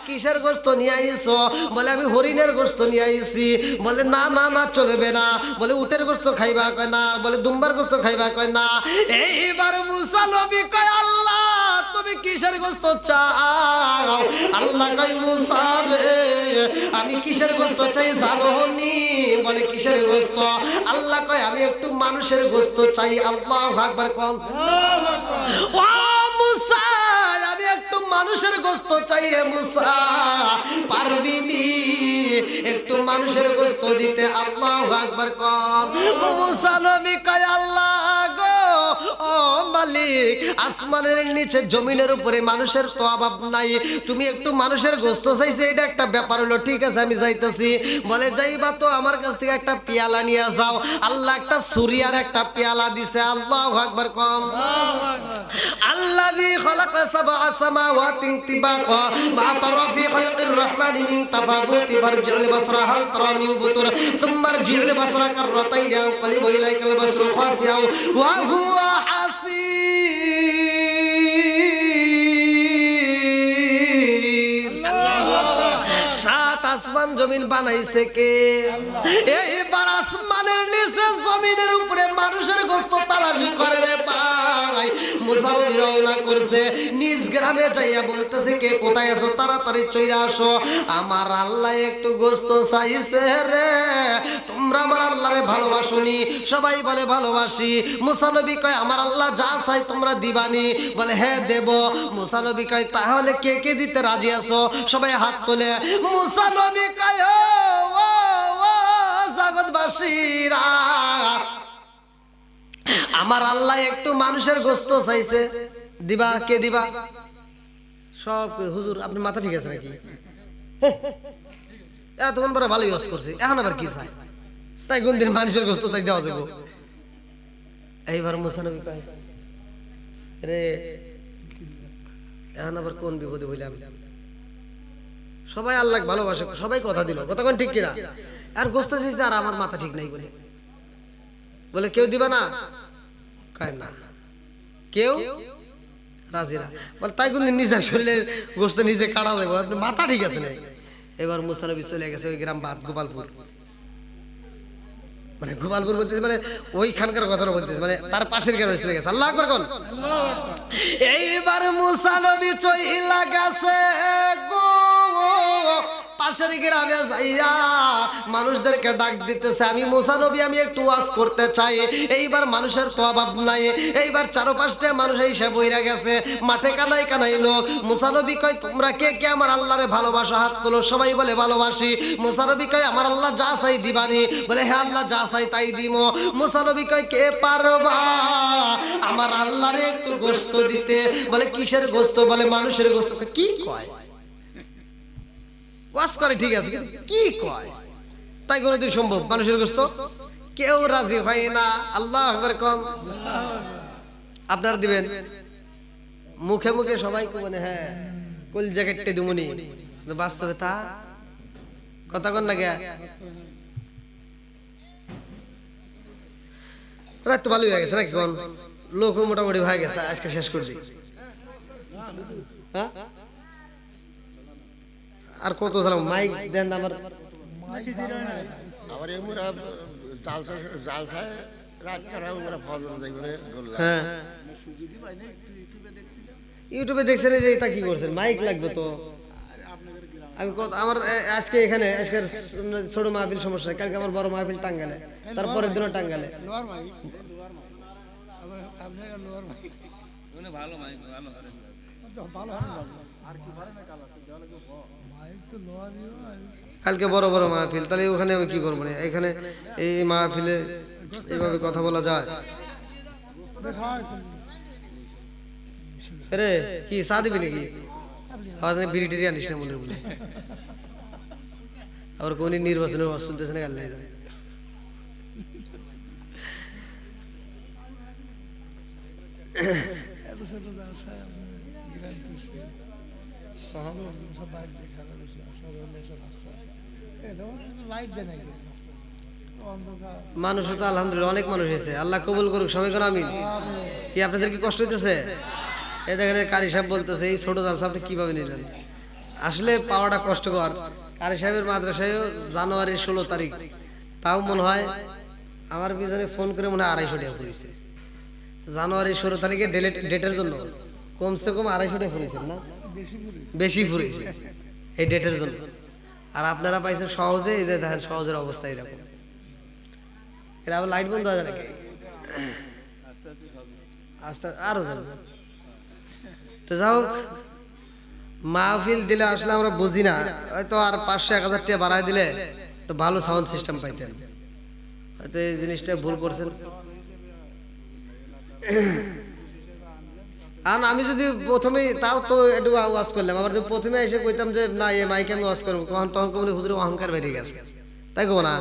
[SPEAKER 1] কিসের গোশত নিয়ে আইছো? বলে আমি হরিণের গোশত নিয়ে আইছি। বলে না না না চলবে না। বলে উটের গোশত খাইবা? কয় না। বলে দুম্বার গোশত খাইবা? কয় না। এইবার মুসা নবী কয় আল্লাহ তুমি কিসের গোশত চাও? আল্লাহ কয় মুসা রে আমি কিসের গোশত চাই জানোনি? বলে কিসের গোশত? আল্লাহ কয় আমি একটু মানুষের গোশত চাই। আল্লাহু আকবার কোন। ও মুসা আমি একটু মানুষের গোশত চাই রে মুসা, পারবি নি একটু মানুষের গোশত দিতে? আল্লাহু আকবার কোন। মুসা নবী কয় আল্লাহ গো ও মালিক, আসমানের নিচে জমিনের উপরে মানুষের তো অভাব নাই, তুমি একটু মানুষের গোশত চাইছে, এটা একটা ব্যাপার হলো। ঠিক আছে আমি যাইতেছি। বলে যাইবা তো আমার কাছ থেকে একটা পেয়ালা নিয়ে যাও। আল্লাহ একটা সুরিয়ার একটা পেয়ালা দিছে। আল্লাহু আকবার কোন। আল্লাযী খালাকা সাবআ সামাওয়াতিন তিবাকা মা তারা ফি খালকির রহমানি মিন তাফাবুতি ফারজি'ল বাসরা হাল তারা মিন ফুতুর সুম্মা রজি'ল বাসরা কাররাতাইন ইয়ানকালিবু ইলাইকাল বাসরু খাসিয়াও ওয়া হুয়া আসমান জমিন বানাইছে কে? এইবার আসমানের নিচে জমিনের উপরে মানুষের গোশত তালাশি করে রে ভাই। মুসা নবী রওনা করছে, নিজ গ্রামে যাইয়া বলতেছে কে কোথায় আছো, তাড়াতাড়ি চলে আসো, আমার আল্লাহ একটু গোশত চাইছে রে। তোমরা আমার আল্লাহরে ভালোবাসোনি? সবাই বলে ভালোবাসি। মুসা নবী কয় আমার আল্লাহ যা চাই তোমরা দিবানি? বলে হ্যাঁ দেব। মুসা নবী কয় তাহলে কে কে দিতে রাজি আছো? সবাই হাত তোলে। মুসা নবী কয় ও জগৎবাসীরা, আমার আল্লাহ একটু মানুষের গোশত চাইছে, দিবা? কে দিবা? সব হুজুর আপনি মাথা ঠিক আছে নাকি? এতক্ষণ পরে ভালো ইউজ করছে, এখন আবার কি চাই? তাই কোন দিন মানুষের গোশত তাই দেওয়া যাবো? এইবার মুসা নবী কয় রে এখন আবার কোন বিপদে বললাম? সবাই আল্লাহ ভালোবাসে, সবাই কথা দিল, কথা কোন ঠিক কিনা? আর গোশত চাইছে আর আমার মাথা ঠিক নাই বলে। বলে কেউ দিবা না? কয় না, কেউ রাজি না। বলে তাই কোন দিন নিজের শরীরের গোশত নিজে কাটা দেবো, আপনি মাথা ঠিক আছে না? এবার মুসা নবী চলে গেছে ওই গ্রাম বাদ গোপালপুর। মানে গোপালপুর বলতেছে মানে ওইখানকার কথা বলতেছে, মানে তার পাশের গ্রামে চলে গেছে। আল্লাহ আকবার কোন। এইবার মুসা নবী চইলা গেছে গো পাশের গ্রামে যাইয়া মানুষদেরকে ডাক দিতেছে, আমি মুসা নবী আমি একটু ওয়াজ করতে চাই। এইবার মানুষের তো অভাব নাই, এইবার চারপাশ দিয়ে মানুষ এসে বইরা গেছে, মাঠে কানাই কানাই লোক। মুসা নবী কয় তোমরা কে কে আমার আল্লাহরে ভালোবাসো, হাত তোলো। সবাই বলে ভালোবাসি। মুসা নবী কয় আমার আল্লাহ যা চাই দিবানি। বলে হ্যাঁ আল্লাহ যা চাই তাই দিব। মুসা নবী কয় কে পারবা আমার আল্লাহরে একটু গোশত দিতে? বলে কিসের গোশত? বলে মানুষের গোশত। কি কয়? ওয়াজ করে ঠিক আছে, কি কয়? তাই কোনদিন সম্ভব মানুষের গোশত? কেউ রাজি হয় না। আল্লাহু আকবার কম। আপনারা দিবেন মুখে মুখে সবাই মানে হ্যাঁ কল জ্যাকেটে দুমুনি, বাস্তবে তা কথা কোন লাগে। রাত তো ভালোই হয়ে গেছে নাকি? কোন লোক মোটামুটি হয়ে গেছে, আজকে শেষ করবি। হ্যাঁ আর কত সালাম মাইক দেন আমার হ্যাঁ ইউটিউবে দেখছেন যে এটা কি করছেন? মাইক লাগবে তো। আমি আমার আজকে এখানে আজকে ছোট মাহফিল সমস্যা, কালকে আমার বড় মাহফিল টাঙ্গালে, তারপরের দিনও টাঙ্গালে। কালকে বড় বড় মাহফিল, তাহলে ওখানে আমি কি করবো? এখানে এই মাহফিলে এইভাবে কথা বলা যায়? রে কি চা দিবি নাকি? আবার বিড়ি টিড়ি আনিস না মনে বলে। আবার কোন নির্বাচনের ওয়াজ শুনতেছে না গাল যায়। মানুষ তো আলহামদুলিল্লাহ অনেক মানুষ এসেছে, আল্লাহ কবুল করুক সবাই করে আমিন। কি আপনাদের কি কষ্ট হইতেছে? এই দেখেন কারি সাহেব বলতেছে এই ছোট জালসা আপনি কিভাবে নিলেন? আসলে পাওয়াটা কষ্টকর। কারি সাহেবের মাদ্রাসায় জানুয়ারির 16 তারিখ, তাও মনে হয় আমার পিছনে ফোন করে মনে হয় 250 টাকা পড়েছে। জানুয়ারি 16 তারিখে ডেটের জন্য কমসে কম 250 টাকা পড়েছেন না? বেশি পড়েছে এই ডেটের জন্য। আর আপনারা পাইছেন সহজে। এই যে দেখেন সহজের অবস্থা এরকম। এটা আবার লাইট বন্ধ হয়ে যায় নাকি? আস্তে আরো জানবো তো। যাও মাহফিল দিলে আসলে আমরা বুঝি না, হয়তো আর 500-1000 টাকা বাড়াই দিলে তো ভালো সাউন্ড সিস্টেম পাইতেন। হয়তো এই জিনিসটা ভুল করছেন। আর আমি যদি প্রথমে তাও তো একটু ওয়াজ করলাম, আবার যদি প্রথমে এসে কইতাম যে না এই মাইকে আমি ওয়াজ করবো, তখন কমনি হুজুরের অহংকার বেরিয়ে গেছে, তাই কো না?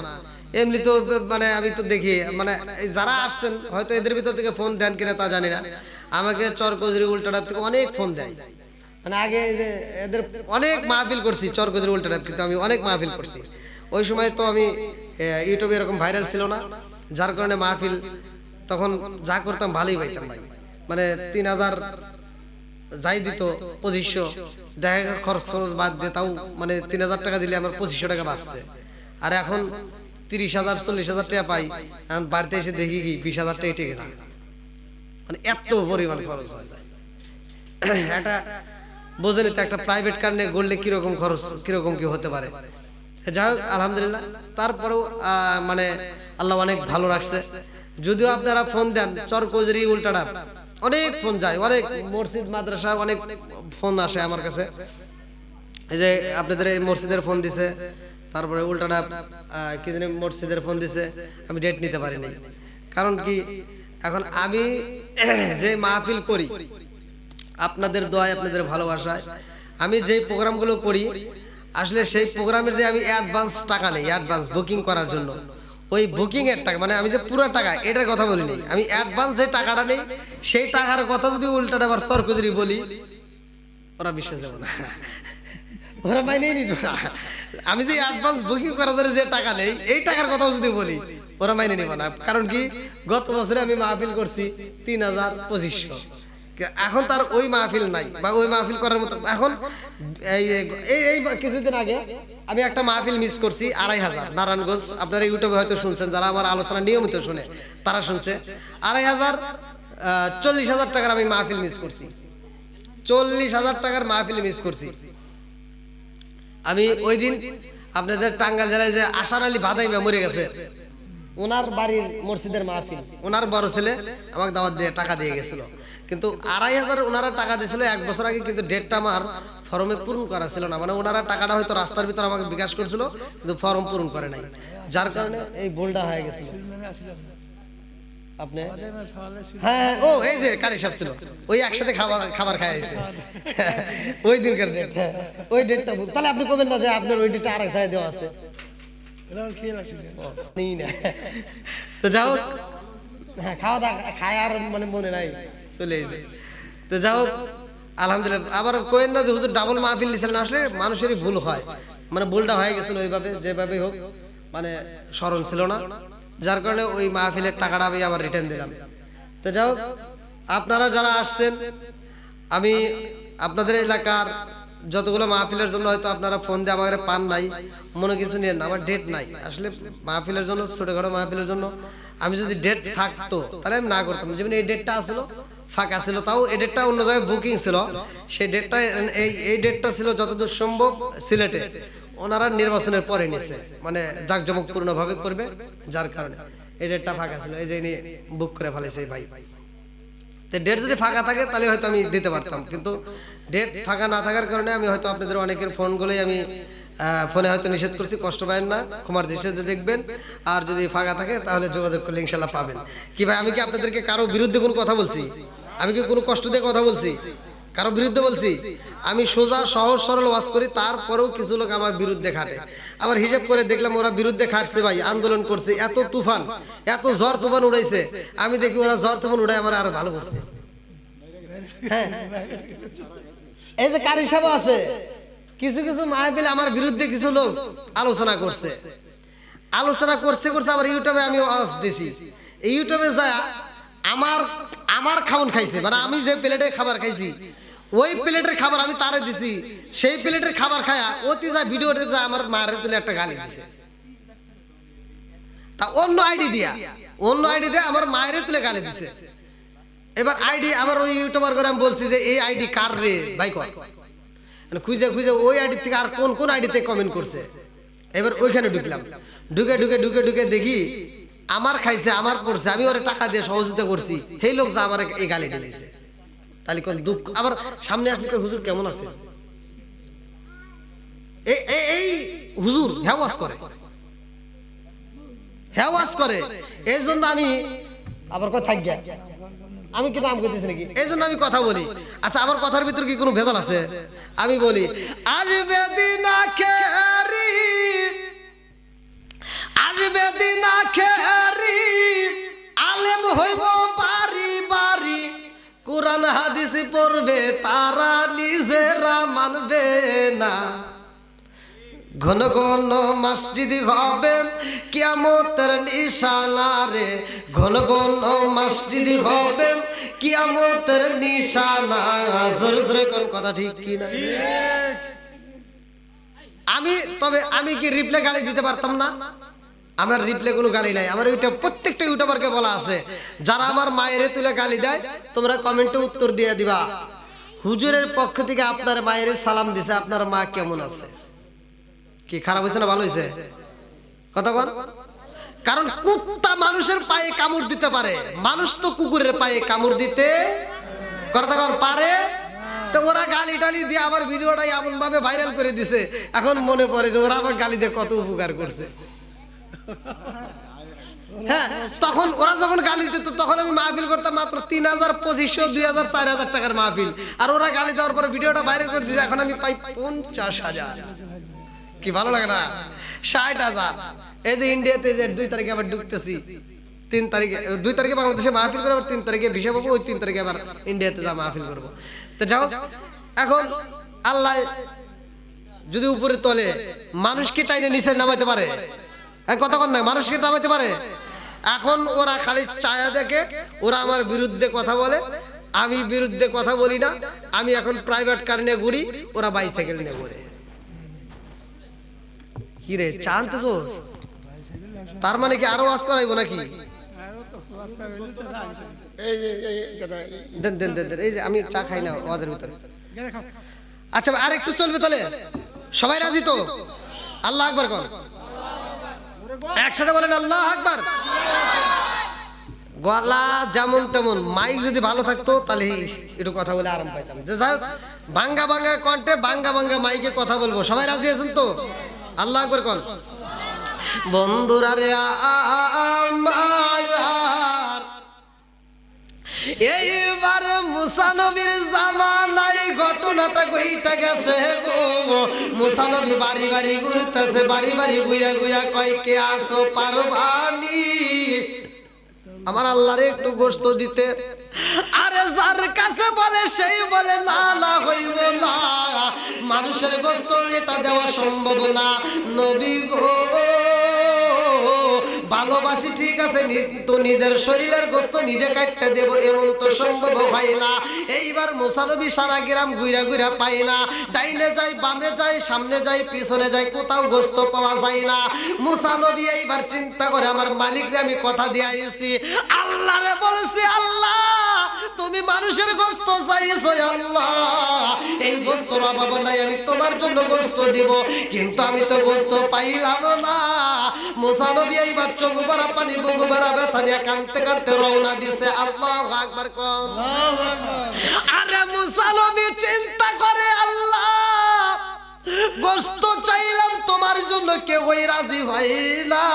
[SPEAKER 1] এমনি তো মানে আমি তো দেখি মানে যারা আসছেন হয়তো এদের ভিতর থেকে ফোন দেন কিনা তা জানি না, আমাকে চরকজরি উল্টাডাব থেকে অনেক ফোন দেয়। মানে আগে যে এদের অনেক মাহফিল করছি চরকজরি উল্টাডাব, কিন্তু আমি অনেক মাহফিল করছি। ওই সময় তো আমি ইউটিউবে এরকম ভাইরাল ছিল না, যার কারণে মাহফিল তখন যা করতাম ভালোই পাইতাম ভাই। মানে 3000 যাই দিত 2500, দেখা খরচ বাদ দিয়ে তাও মানে 3000 টাকা দিলে আমার 2500 টাকা বাঁচছে। আর এখন 30,000 40,000 টাকা পাই, এখন বাড়িতে এসে দেখি কি 20,000 টাকা টেকে না। মানে এত পরিমাণ খরচ হয়ে যায়। এটা বোঝেনি তো, একটা প্রাইভেট কার নিয়ে গড়লে কিরকম খরচ কিরকম কি হতে পারে। যাই হোক আলহামদুলিল্লাহ, তারপরেও মানে আল্লাহ অনেক ভালো রাখছে। যদিও আপনারা ফোন দেন চরকজরি উল্টাডাব, অনেক ফোন যায়, অনেক মসজিদ মাদ্রাসা অনেক ফোন আসে আমার কাছে। এই যে আপনাদের এই মসজিদের ফোন দিছে, তারপরে উল্টাডাব কি জানি মসজিদের ফোন দিছে, আমি ডেট নিতে পারি নাই। কারণ কি এখন আমি যে মাহফিল করি আপনাদের দোয়ায় আপনাদের ভালোবাসায়, আমি যে প্রোগ্রামগুলো করি আসলে সেই প্রোগ্রামের যে আমি অ্যাডভান্স টাকা নেই, অ্যাডভান্স বুকিং করার জন্য ওই বুকিং এর টাকা, মানে আমি যে পুরো টাকা এটার কথা বলিনি, আমি অ্যাডভান্স যে টাকাটা নেই সেই টাকার কথা যদি উল্টাটা আবার সরকজরি বলি ওরা বিশ্বাস যাবে না, ওরা মাইনেই নিত না। আমি যে অ্যাডভান্স বুকিং করার জন্য যে টাকা নেই এই টাকার কথাও যদি বলি ওরা মাইনে নিব না। কারণ কি গত বছরে আমি মাহফিল করছি 3,000-2500, এখন তার ওই মাহফিল নাই বা ওই মাহফিল করার মতো। এখন এই কিছুদিন আগে আমি একটা মাহফিল মিস করছি 2,500 নারায়ণগঞ্জ। আপনারা ইউটিউবে হয়তো শুনছেন, যারা আমার আলোচনা নিয়মিত শুনে তারা শুনছে। 2,500 40,000 টাকার আমি মাহফিল মিস করছি, 40,000 টাকার মাহফিল মিস করছি। আমি ওই দিন আপনাদের টাঙ্গাইল জেলায় যে আশার আলী ভাদাইমা মরে গেছে, ওনার বাড়ির মসজিদের মাহফিল, ওনার বড় ছেলে আমাকে দাওয়াত দিয়ে টাকা দিয়ে গেছিল, কিন্তু 2500 ওনারা টাকা দিয়েছিল 1 বছর আগে, কিন্তু ডেটটা আমার ফর্মে পূরণ করা ছিল না, মানে ওনারা টাকাটা হয়তো রাস্তার ভিতর আমাকে বিকাশ করেছিল কিন্তু ফর্ম পূরণ করে নাই, যার কারণে এই ভুলটা হয়ে গেছিল। আপনি হ্যাঁ ও এই যে কারি সাহেব ছিল, ওই একসাথে খাবার খাইছে ওই দিনকার ডেট, হ্যাঁ ওই ডেটটা ভুল। তাহলে আপনি কবেন না যে আপনার ওই ডেটটা আরেক জায়গায় দেওয়া আছে, তো যাই হোক, হ্যাঁ খাওয়া দাওয়া খায় আর মানে মনে নাই চলে এসে, তো যাই হোক আলহামদুলিল্লাহ। আবার কোয়েন না যে হুজুর ডাবল মাহফিল নিছিলেন, আসলে মানুষেরই ভুল হয়, মানে ভুলটা হয়ে গেছিল ওইভাবে, যেভাবে হোক মানে স্মরণ ছিল না, যার কারণে ওই মাহফিলের টাকাটা আমি আবার রিটার্ন দিলাম। তো যাই হোক, আপনারা যারা আসছেন, আমি আপনাদের এলাকার যতগুলো মাহফিলের জন্য হয়তো আপনারা ফোন দিয়ে আমাকে পান নাই, মনে কিছু নিয়ে না, আমার ডেট নাই আসলে মাহফিলের জন্য, ছোটখাটো মাহফিলের জন্য আমি যদি ডেট থাকতো তাহলে আমি না করতাম, যেমন এই ডেটটা আসলো ফাঁকা ছিল, তাও এই ডেটটা অন্য জায়গায় বুকিং ছিল, সেই ডেটটা এই ডেটটা ছিল যতদূর সম্ভব সিলেটে, ওনারা নির্বাচনের পরে নিছে, মানে জাঁকজমকপূর্ণ ভাবে করবে, যার কারণে এই ডেটটা ফাঁকা ছিল, এই যে বুক করে ফেলেছে ভাই। তো ডেট যদি ফাঁকা থাকে তাহলে হয়তো আমি দিতে পারতাম, কিন্তু ডেট ফাঁকা না থাকার কারণে আমি হয়তো আপনাদের অনেকের ফোনগুলোই আমি ফোনে হয়তো নিষেধ করছি, কষ্ট পাবেন না, ক্ষমার দৃষ্টিতে দেখবেন, আর যদি ফাঁকা থাকে তাহলে যোগাযোগ করলে ইনশাল্লাহ পাবেন। কি ভাই আমি কি আপনাদেরকে কারো বিরুদ্ধে কোনো কথা বলছি? আমি কি কোনো কষ্ট দিয়ে কথা বলছি? কারো বিরুদ্ধে বলছি? আমি সোজা সহজ সরল ওয়াজ করি, তারপরেও কিছু লোক আমার বিরুদ্ধে খাটে। আবার হিসাব করে দেখলাম ওরা বিরুদ্ধে খাটছে ভাই, আন্দোলন করছে, এত তুফান, এত ঝড় তুফান উড়াইছে, আমি দেখি ওরা ঝড় তুফান উড়াই আমার আরো ভালো করছে। হ্যাঁ এই যে কারি সাহেব আছে, কিছু কিছু মাহফিলে আমার বিরুদ্ধে কিছু লোক আলোচনা করছে আবার ইউটিউবে আমি ওয়াজ দিছি, ইউটিউবে যায় আমার খাওন খাইছে, মানে আমি যে প্লেটে খাবার খাইছি ওই প্লেটের খাবার আমি তারে দিছি, সেই প্লেটের খাবার খায়া অতি যায় ভিডিওতে যায় আমার মায়ের তুলে একটা গালি দিছে, তা অন্য আইডি দিয়ে আমার মায়ের তুলে গালি দিছে। এবার আইডি আমার ওই ইউটিউবার করে আমি বলছি যে এই আইডি কার রে ভাই, খুঁজে ওই আইডি থেকে আর কোন আইডিতে কমেন্ট করছে। এবার ওইখানে ঢুকলাম, ঢুকে দেখি আমার খাইছে, আমার পড়ছে, আমি ওরে টাকা দিয়ে সহযোগিতা করছি, সেই লোক যা আমার এই গালি দিয়েছে, তাহলে কোন দুঃখ। আবার সামনে আসলে হুজুর কেমন আছে, এই হুজুর হ্যাওয়াজ করে, এই জন্য আমি আবার কথা থাক গিয়া আমি কি নাম করতেছি নাকি, এই জন্য আমি কথা বলি। আচ্ছা আমার কথার ভিতর কি কোনো ভেজাল আছে? আমি বলি আসবে দিন আখেরি আলেম হইব বাড়ি বাড়ি, কোরআন হাদিস পড়বে তারা নিজেরা মানবে না, ঘন ঘন মসজিদ হবে কিয়ামতের নিশানা রে, ঘন ঘন মসজিদ হবে কিয়ামতের নিশানা। জোরে জোরে কোন কথা ঠিক কি না? আমি কি রিপ্লে গালি দিতে পারতাম না? আমার রিপ্লে কোনো গালি নাই, আমার প্রত্যেকটা ইউটিউবারকে বলা আছে, যারা আমার মায়ের তুলে গালি দেয় তোমরা কমেন্টে উত্তর দিয়ে দিবা হুজুরের পক্ষ থেকে আপনার মায়ের সালাম দিছে, আপনার মা কেমন আছে, কি খারাপ হয়েছে না ভালো হয়েছে? কথা বল। কারণ কুত্তা মানুষের পায়ে কামড় দিতে পারে, মানুষ তো কুকুরের পায়ে কামড় দিতে কথা পারে। তো ওরা গালি টালি দিয়ে আমার ভিডিওটা এমন ভাবে ভাইরাল করে দিছে, এখন মনে পড়ে যে ওরা আমার গালি দিয়ে কত উপকার করছে। হ্যাঁ তখন ওরা যখন গালি দিত তখন আমি মাহফিল করতাম মাত্র ৩,২৫০ ২,০০০ ৪,০০০ টাকার মাহফিল, আর ওরা গালি দেওয়ার পরে ভিডিওটা ভাইরাল করে দিছে, এখন আমি পাই ৫০,০০০। কি ভালো লাগে না? ৬০,০০০। এই যে ইন্ডিয়াতে যে ২ তারিখে আবার ঢুকতেছি, ৩ তারিখে ২ তারিখে বাংলাদেশে মাহফিল করে, আবার ৩ তারিখে ভিসা পাবো, ওই ৩ তারিখে আবার ইন্ডিয়াতে যা মাহফিল করবো। তো যাও, এখন আল্লাহ যদি উপরে তলে মানুষকে টাইনে নিচে নামাইতে পারে, কথা কন না, মানুষকে নামাইতে পারে। এখন ওরা খালি চায়া দেখে, ওরা আমার বিরুদ্ধে কথা বলে, আমি বিরুদ্ধে কথা বলি না, আমি এখন প্রাইভেট কার নিয়ে ঘুরি, ওরা বাইসাইকেল নিয়ে ঘুরে। কি রে চান্তেছ? তার মানে কি আরো ওয়াজ করাইবো নাকি? এই যে আমি চা খাই না ওয়াজের ভিতরে। আচ্ছা আর একটু চলবে তাহলে, সবাই রাজি তো? আল্লাহ আকবার কর, একসাথে বলেন আল্লাহ আকবার। গলা যেমন তেমন, মাইক যদি ভালো থাকতো তাহলে একটু কথা বলে আরাম পাইতাম। যাই হোক, বাঙ্গা বাঙ্গা কণ্ঠে বাঙ্গা বাঙ্গা মাইকে কথা বলবো। সবাই রাজি আছেন তো? আল্লাহ আকবার কর। বন্ধুরা রে আমার, এইবার মুসা নবীর জামানায় ঘটনাটা কইটা গেছে গো। মুসা নবী বাড়ি বাড়ি ঘুরতেছে, বাড়ি বাড়ি ঘুরা ঘুরা কয় কে আসো পারবানি আমার আল্লাহরে একটু গোশত দিতে। আরে যার কাছে বলে সেই বলে না না হইব না, মানুষের গোশত এটা দেওয়া সম্ভব না। নবী গো ভালোবাসি ঠিক আছে, তো নিজের শরীরের গোশত নিজে কাটতে দেব এমন তো সম্ভব হয় না। এইবার মুসা নবী সারা গ্রাম ঘুরা ঘুরা পায় না, ডাইনে যায় বামে যায় সামনে যায় পিছনে যায়, কোথাও গোশত পাওয়া যায় না। মুসা নবী এইবার চিন্তা করে আমার মালিকরে আমি কথা দিয়ে আইছি, আল্লাহরে বলেছি আল্লাহ তুমি মানুষের গোশত চাইছো আল্লাহ, এই গোশতর অভাব নাই, আমি তোমার জন্য গোশত দিব, কিন্তু আমি তো গোশত পাইলাম না। মুসা নবী এইবার চোখ ভরা পানি বুক ভরা ব্যথা নিয়ে কাঁদতে কাঁদতে রওনা দিছে। আল্লাহু আকবার কর। আরে মুসা নবী চিন্তা করে আল্লাহ গোশত চাইলাম তোমার জন্য, কেউই রাজি হয় না,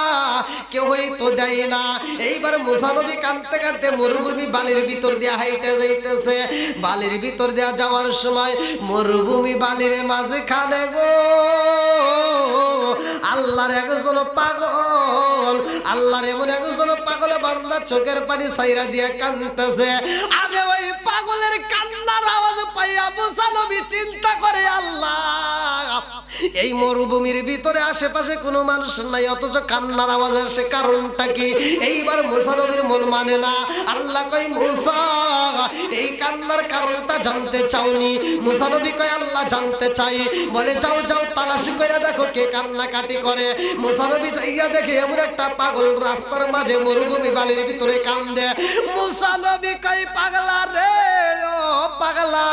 [SPEAKER 1] কেউই তো দেয় না। এইবার মুসা নবী কাঁদতে কাঁদতে মরুভূমি বালির ভিতর দিয়ে হাইটে যাইতেছে। বালির ভিতর দিয়ে যাওয়ার সময় মরুভূমি বালির মাঝখানে গো আল্লাহর একজন পাগল, আল্লাহর এমন একজন পাগলে বান্দা চোখের পানি ছাইরা দিয়ে কাঁদতেছে। আরে ওই পাগলের কান্নার আওয়াজ পাইয়া মুসা নবী চিন্তা করে আল্লাহ এই মরুভূমির ভিতরে আশেপাশে কোনো মানুষ নাই, অথচ কান্নার আওয়াজ আসে, কারণটা কি? এইবার মুসা নবীর মন মানে না। আল্লাহ কই মুসা এই কান্নার কারণটা জানতে চাওনি? মুসা নবী কয় আল্লাহ জানতে চাই। বলে যাও যাও তালাশি করে দেখো কে কান্নাকাটি করে। মুসা নবী যাইয়া দেখে এমন একটা পাগল রাস্তার মাঝে মরুভূমি বালির ভিতরে কান্দে। মুসা নবী কয় পাগলা রে ও পাগলা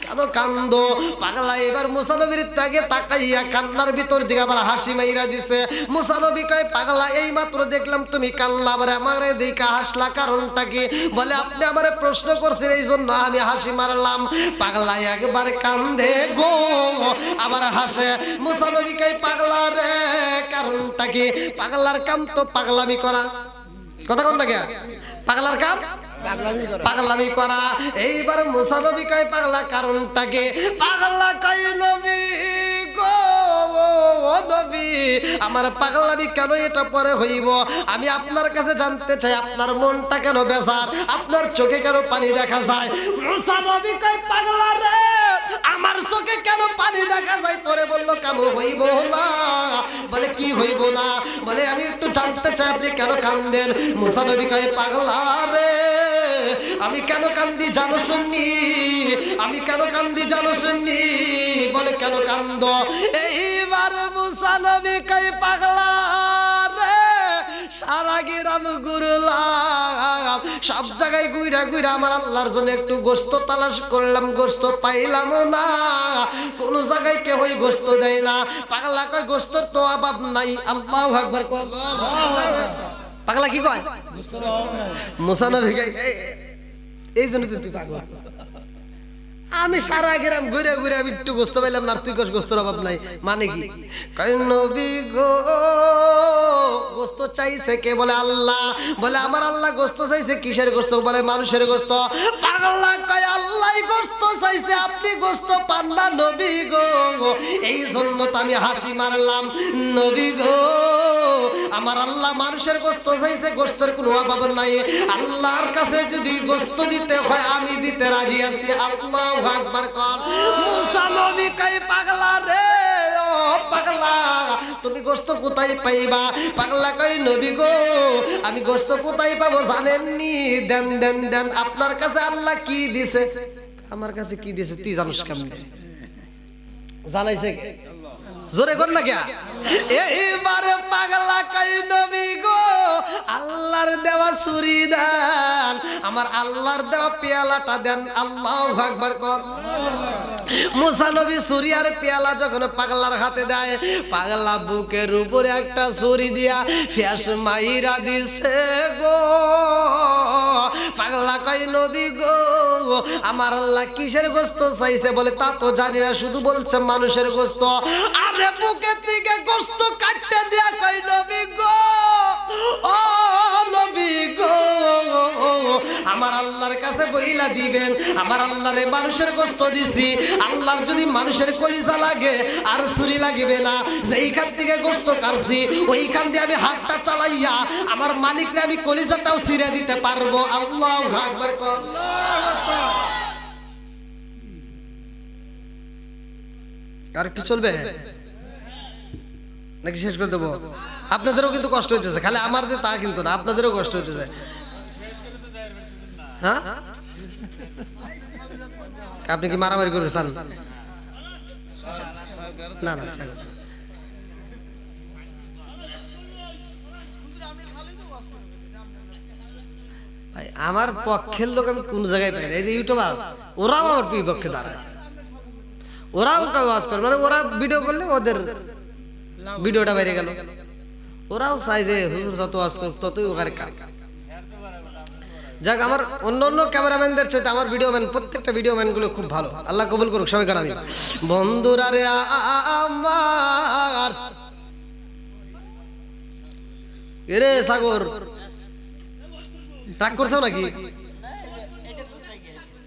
[SPEAKER 1] কেন কান্দো? পাগলা এবার মুসা নবীর তাকে তাকাইয়া কান্নার ভিতর দিকে আবার হাসি মাইরা দিছে। মুসা নবী কয় পাগলা এই মাত্র দেখলাম তুমি কান্না, আবার আমারে দেখা হাসলা, কারণটা কি? বলে আপনি আমারে প্রশ্ন করছেন এই জন্য আমি হাসি মারলাম। পাগলা একবার কান্দে গো আবার হাসে। মুসা নবী কয় পাগলা রে কারণটা কি? পাগলার কাম তো পাগলামি করা, কথা কোন লাগে? পাগলার কাম পাগলামি করা। এইবার মুসা নবী কয় পাগলা কারণটা কি? পাগলা কয় নবী গো নবী আমার পাগলামি কেন এটা পরে হইব? আমি আপনার কাছে জানতে চাই আপনার মনটা কেন বেজার, আপনার চোখে কেন পানি দেখা যায়? মুসা নবী কয় পাগলা রে আমার চোখে কেন পানি দেখা যায়? তোরে বললো কেন হইব না? বলে কি হইব না? বলে আমি একটু জানতে চাই আপনি কেন কান্দেন? মুসা নবী কয় পাগলা রে আমি কেন কান্দি জানো শুননি? আমি কেন কান্দি জানো শুননি? বলে কেন কান্দ? এইবার মুসা নবী কয় পাগলা রে সারা গ্রাম ঘুরলাম, সব জায়গায় ঘুরা ঘুরা আমার আল্লাহর জন্য একটু গোশত তালাশ করলাম, গোশত পাইলাম না, কোন জায়গায় কেউই গোশত দেয় না। পাগলা কয় গোশতর তো অভাব নাই। আল্লাহু আকবার কর। পাগলা কি কয়? মুসা নবী এই জন্য তুই পাগলা, আমি সারা গ্রাম ঘুরে ঘুরে আমি একটু গোশত পাইলাম না, তুই গোশতের অভাব নাই মানে কি? কয় নবী গো গোশত চাইছে কে? বলে আল্লাহ। বলে আমার আল্লাহ গোশত চাইছে কিসের গোশত? বলে মানুষের গোশত। পাগলা কয় আল্লাহ গোশত চাইছে, আপনি গোশত পান না নবী গো, এই জন্য তো আমি হাসি মারলাম। নবী গো আমার আল্লাহ মানুষের গোশত চাইছে, গোশতের কোনো অভাব নাই, আল্লাহর কাছে যদি গোশত দিতে হয় আমি দিতে রাজি আছি। আল্লাহু আকবার কর। মুসা নবী কয় পাগলা রে ও পাগলা তুমি গোশত কোথায় পাইবা? পাগলা কয় নবী গো আমি গোশত কোথায় পাবো জানেননি? দেন দেন দেন আপনার কাছে আল্লাহ কি দিছে? আমার কাছে কি দিছে তুই জানিস কেমনে? জানাইছে কে? জোরে কর না কে? এইবারে পাগলা কয় নবী গো আল্লাহর দেওয়া ছুরি দেন, আমার আল্লাহর দেওয়া পেয়ালাটা দেন। আল্লাহু আকবার কর। মুসা নবী ছুরি আর পেয়ালা যখন পাগলার হাতে দেয়, পাগলা বুকের উপরে একটা ছুরি দিয়া ফ্যাস মাইরা দিছে গো। পাগলা কই নবী গো আমার আল্লাহ কিসের গোস্ত চাইছে? বলে তা তো জানি না, শুধু বলছে মানুষের গোস্ত। আরে বুকের থেকে গোস্ত কাটতে দিয়া কই নবী গো, ও নবী গো আমার আল্লাহর কাছে বইলা দিবেন, আমার আল্লাহরে মানুষের গোস্ত দিছি, আল্লাহর যদি মানুষের কলিজা লাগে আর ছুরি লাগবে না। যেইখান থেকে গোস্ত কাটছি ওইখান দিয়ে আমি হাতটা চালাইয়া আমার মালিকরে আমি কলিজাটাও ছিঁড়ে দিতে পারবো। আল্লাহু আকবার। আর কি চলবে নাকি শেষ করে দেবো? আপনাদেরও কিন্তু কষ্ট হইতেছে, খালি আমার যে তা কিন্তু না, আপনাদেরও কষ্ট হইতেছে। হ্যাঁ আপনি কি মারামারি করে চান? না না ভাই আমার পক্ষের লোক আমি কোন জায়গায় পাই না। এই যে ইউটিউবার ওরাও আমার বিপক্ষে দাঁড়ায়, ওরাও ওয়াজ করে, মানে ওরা ভিডিও করলে ওদের ভিডিওটা বাইরে গেল, ওরাও চাই যে হুজুর যত ওয়াজ করছে ততই ওখানে কার। যাক আমার অন্য অন্য ক্যামেরাম্যানদের চাইতে আমার ভিডিও ম্যান প্রত্যেকটা ভিডিও ম্যান গুলো খুব ভালো, আল্লাহ কবুল করুক সবাই। কারণ বন্ধুরা রে আমার এরে সাগর রাগ করছো নাকি?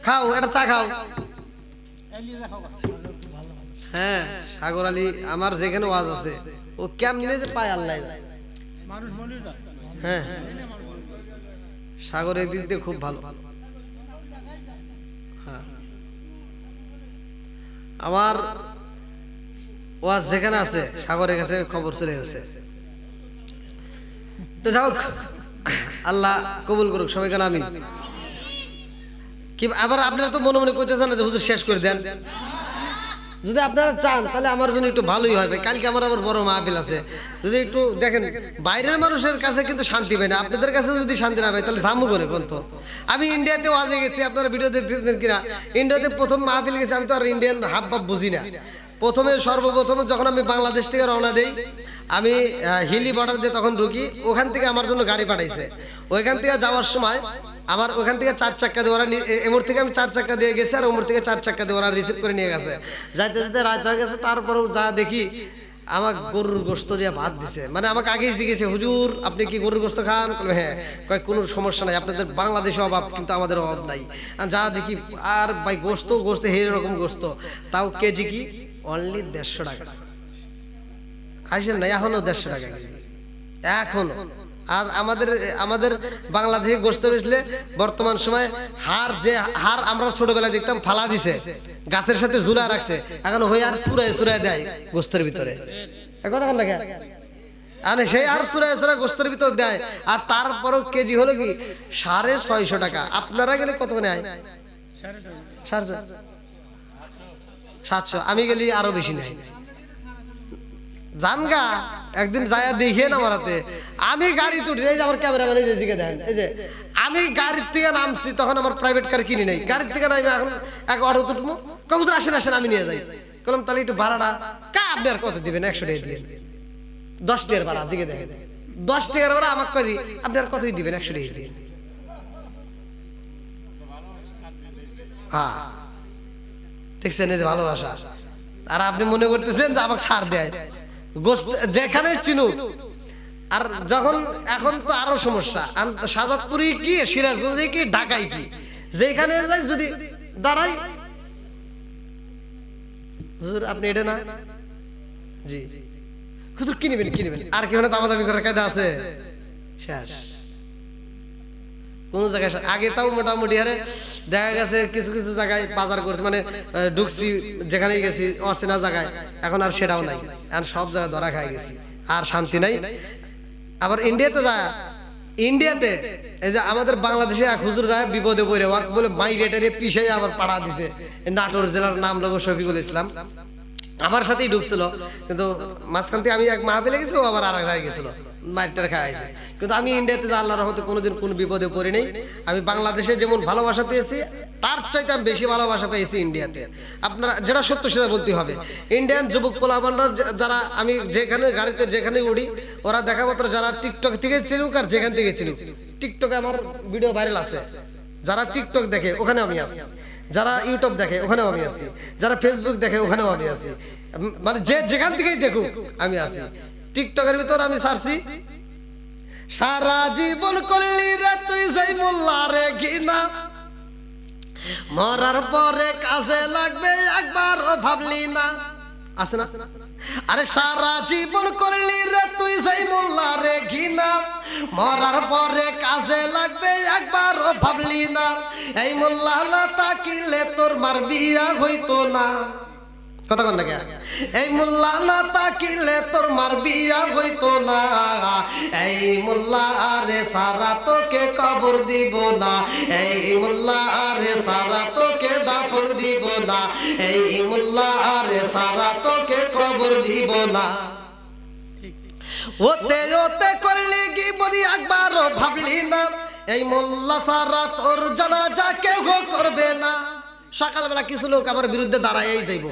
[SPEAKER 1] খাও একটা চা খাও। হ্যাঁ সাগর আলী আমার যেখানে ওয়াজ আছে ও কেমনে যে পায় আল্লাহ। হ্যাঁ সাগরের দিক দিয়ে খুব ভালো। হ্যাঁ আমার ওয়াজ যেখানে আছে সাগরের কাছে খবর চলে গেছে। তো যাও আল্লাহ কবুল করুক সবাই, কেন আমিন। কি আবার আপনারা তো মনে মনে কইতেছেন যে হুজুর শেষ করে দেন। যদি আপনারা চান তাহলে আমার জন্য একটু ভালোই হবে। কালকে আমার আবার বড় মাহফিল আছে, যদি একটু দেখেন বাইরের মানুষের কাছে কিন্তু শান্তি পাই না, আপনাদের কাছে যদি শান্তি না পাই তাহলে জামু করে কোন। তো আমি ইন্ডিয়াতে ওয়াজে গেছি, আপনারা ভিডিও দেখতেছেন কিনা, ইন্ডিয়াতে প্রথম মাহফিল গেছি। আমি তো আর ইন্ডিয়ান হাব ভাব বুঝি না। সর্বপ্রথম যখন আমি বাংলাদেশ থেকে রওনা দেই, আমি হিলি বর্ডার দিয়ে তখন ঢুকি, ওখান থেকে আমার জন্য গাড়ি পাঠাইছে। ওইখান থেকে যাওয়ার সময় আমার ওখান থেকে 4 চাক্কা দিয়ে ওরা, এমর থেকে আমি 4 চাক্কা দিয়ে গেছি আর ওমর থেকে 4 চাক্কা দিয়ে ওরা রিসিভ করে নিয়ে গেছে। যাইতে যেতে রাত হয়ে গেছে, তারপরেও যা দেখি আমার গরুর গোস্ত দিয়ে ভাত দিছে। মানে আমাকে আগেই জিজ্ঞেসে হুজুর আপনি কি গরুর গোস্ত খান? হ্যাঁ। কয় কোনো সমস্যা নাই, আপনাদের বাংলাদেশে অভাব কিন্তু আমাদের অভাব নাই। যা দেখি আর ভাই গোস্ত এরকম গোস্ত, তাও কেজি কি অনলি 150 টাকা। আসেন না এখনো 150 টাকা কেজি এখনো। আর আমাদের বাংলাদেশে গোস্ত বেচলে বর্তমান সময় হাড় আমরা ছোটবেলায় দেখতাম ফালা দিছে, গাছের সাথে ঝুলা রাখছে, এখন হয়ে আর চুরায় দেয় গোস্তের ভিতরে। কথা বল লাগে আরে সেই আর চুরায় গোস্তের ভিতর দেয়। আর তারপরও কেজি হলো কি 650 টাকা। আপনারা গেলে কত নেয়? 700। আমি গেলি আরো বেশি নেয়। জানগা একদিন যায়া দেখেন আমার হাতে। আমি গাড়ি তুলি, এই যে আমার ক্যামেরাম্যান এই যে দেখেন, এই যে আমি গাড়ির থেকে নামছি তখন আমার প্রাইভেট কার কিনি নাই। গাড়ির থেকে নামে এখন এক অটো তুলবো, কবুতর আসেন আমি নিয়ে যাই। বললাম তাহলে একটু ভাড়াটা আপনি আর কত দিবেন? 100 টাকা দিবেন। 10 টাকার ভাড়া জিগে দেখেন, 10 টাকার ভাড়া আমাকে কই আপনি আর কতই দিবেন? 100 টাকা দিবেন। হ্যাঁ দেখছেন এই যে ভালোবাসা। আর আপনি মনে করতেছেন যে আমাকে ছাড় দেয় গোস্ত যেখানে চিনুক। আর যখন এখন তো আরো সমস্যা, সাজাদপুরি কি সিরাজগঞ্জে কি ঢাকায় কি যেখানে যাই যদি দাঁড়াই হুজুর আপনি এটা না জি হুজুর কিনবেন আর কি হলে দামাদামি করার কায়দা আছে? শেষ। কোন জায়গায় আগে তাও মোটামুটি আরে দেখা গেছে কিছু কিছু জায়গায় বাজার করছে, মানে ঢুকছি যেখানেই গেছি অচেনা জায়গায়, এখন আর সেটাও নাই। এখন সব জায়গায় ধরা খাই গেছি, আর শান্তি নাই। আবার ইন্ডিয়াতে এই যে আমাদের বাংলাদেশে এক হুজুর যায় বিপদে পড়ে বলে মাই রেটারে পিছাই আবার পাড়া দিছে। নাটোর জেলার নাম লোক শফিকুল ইসলাম, আমার সাথেই ঢুকছিল, কিন্তু মাঝখান থেকে আমি এক মাহফিলে গেছি, ও আবার আর এক জায়গায় গেছিল, মাইরটার খাওয়াইছে। কিন্তু আমি ইন্ডিয়াতে যে আল্লাহর রহমতে কোনোদিন কোনো বিপদে পড়ি নেই। আমি বাংলাদেশে যেমন ভালোবাসা পেয়েছি, তার চাইতে আমি বেশি ভালোবাসা পেয়েছি ইন্ডিয়াতে। আপনারা যেটা সত্য সেটা বলতে হবে। ইন্ডিয়ান যুবক পোলাপানরা যারা, আমি যেখানে গাড়িতে যেখানে উঠি, ওরা দেখা মাত্র যারা টিকটক থেকে চিনুক আর যেখান থেকে চিনুক, টিকটকে আমার ভিডিও ভাইরাল আছে, যারা টিকটক দেখে ওখানে আমি আছি, যারা ইউটিউব দেখে ওখানেও আমি আছি, যারা ফেসবুক দেখে ওখানেও আমি আছি, মানে যে যেখান থেকেই দেখুক আমি আছি। টিকটকের ভিতর আমি ছাড়ছি, সারা জীবন করলি রে তুই যেই মোল্লা রে ঘৃণা, মরার পরে কাজে লাগবে একবারও ভাবলি না। আছে না? আরে সারা জীবন করলি রে তুই যেই মোল্লা রে ঘৃণা, মরার পরে কাজে লাগবে একবারও ভাবলি না। এই মোল্লা না তাকিলে তোর মার বিয়া হইতো না। কথা কন না কে? এই মোল্লা না তাকিলে তোর মার বিয়া হইতো না। এই মোল্লা আরে সারা তোকে কবর দিব না। এই মোল্লা আরে সারা তোকে দাফন দিব না। এই মোল্লা আরে সারা তোকে কবর দিব না। ওতে ওতে করলি কি বলি একবারও ভাবলি না। এই মোল্লা সারা তোর জানাজা কেউ করবে না। সকালবেলা কিছু লোক আমার বিরুদ্ধে দাঁড়াই যাইব,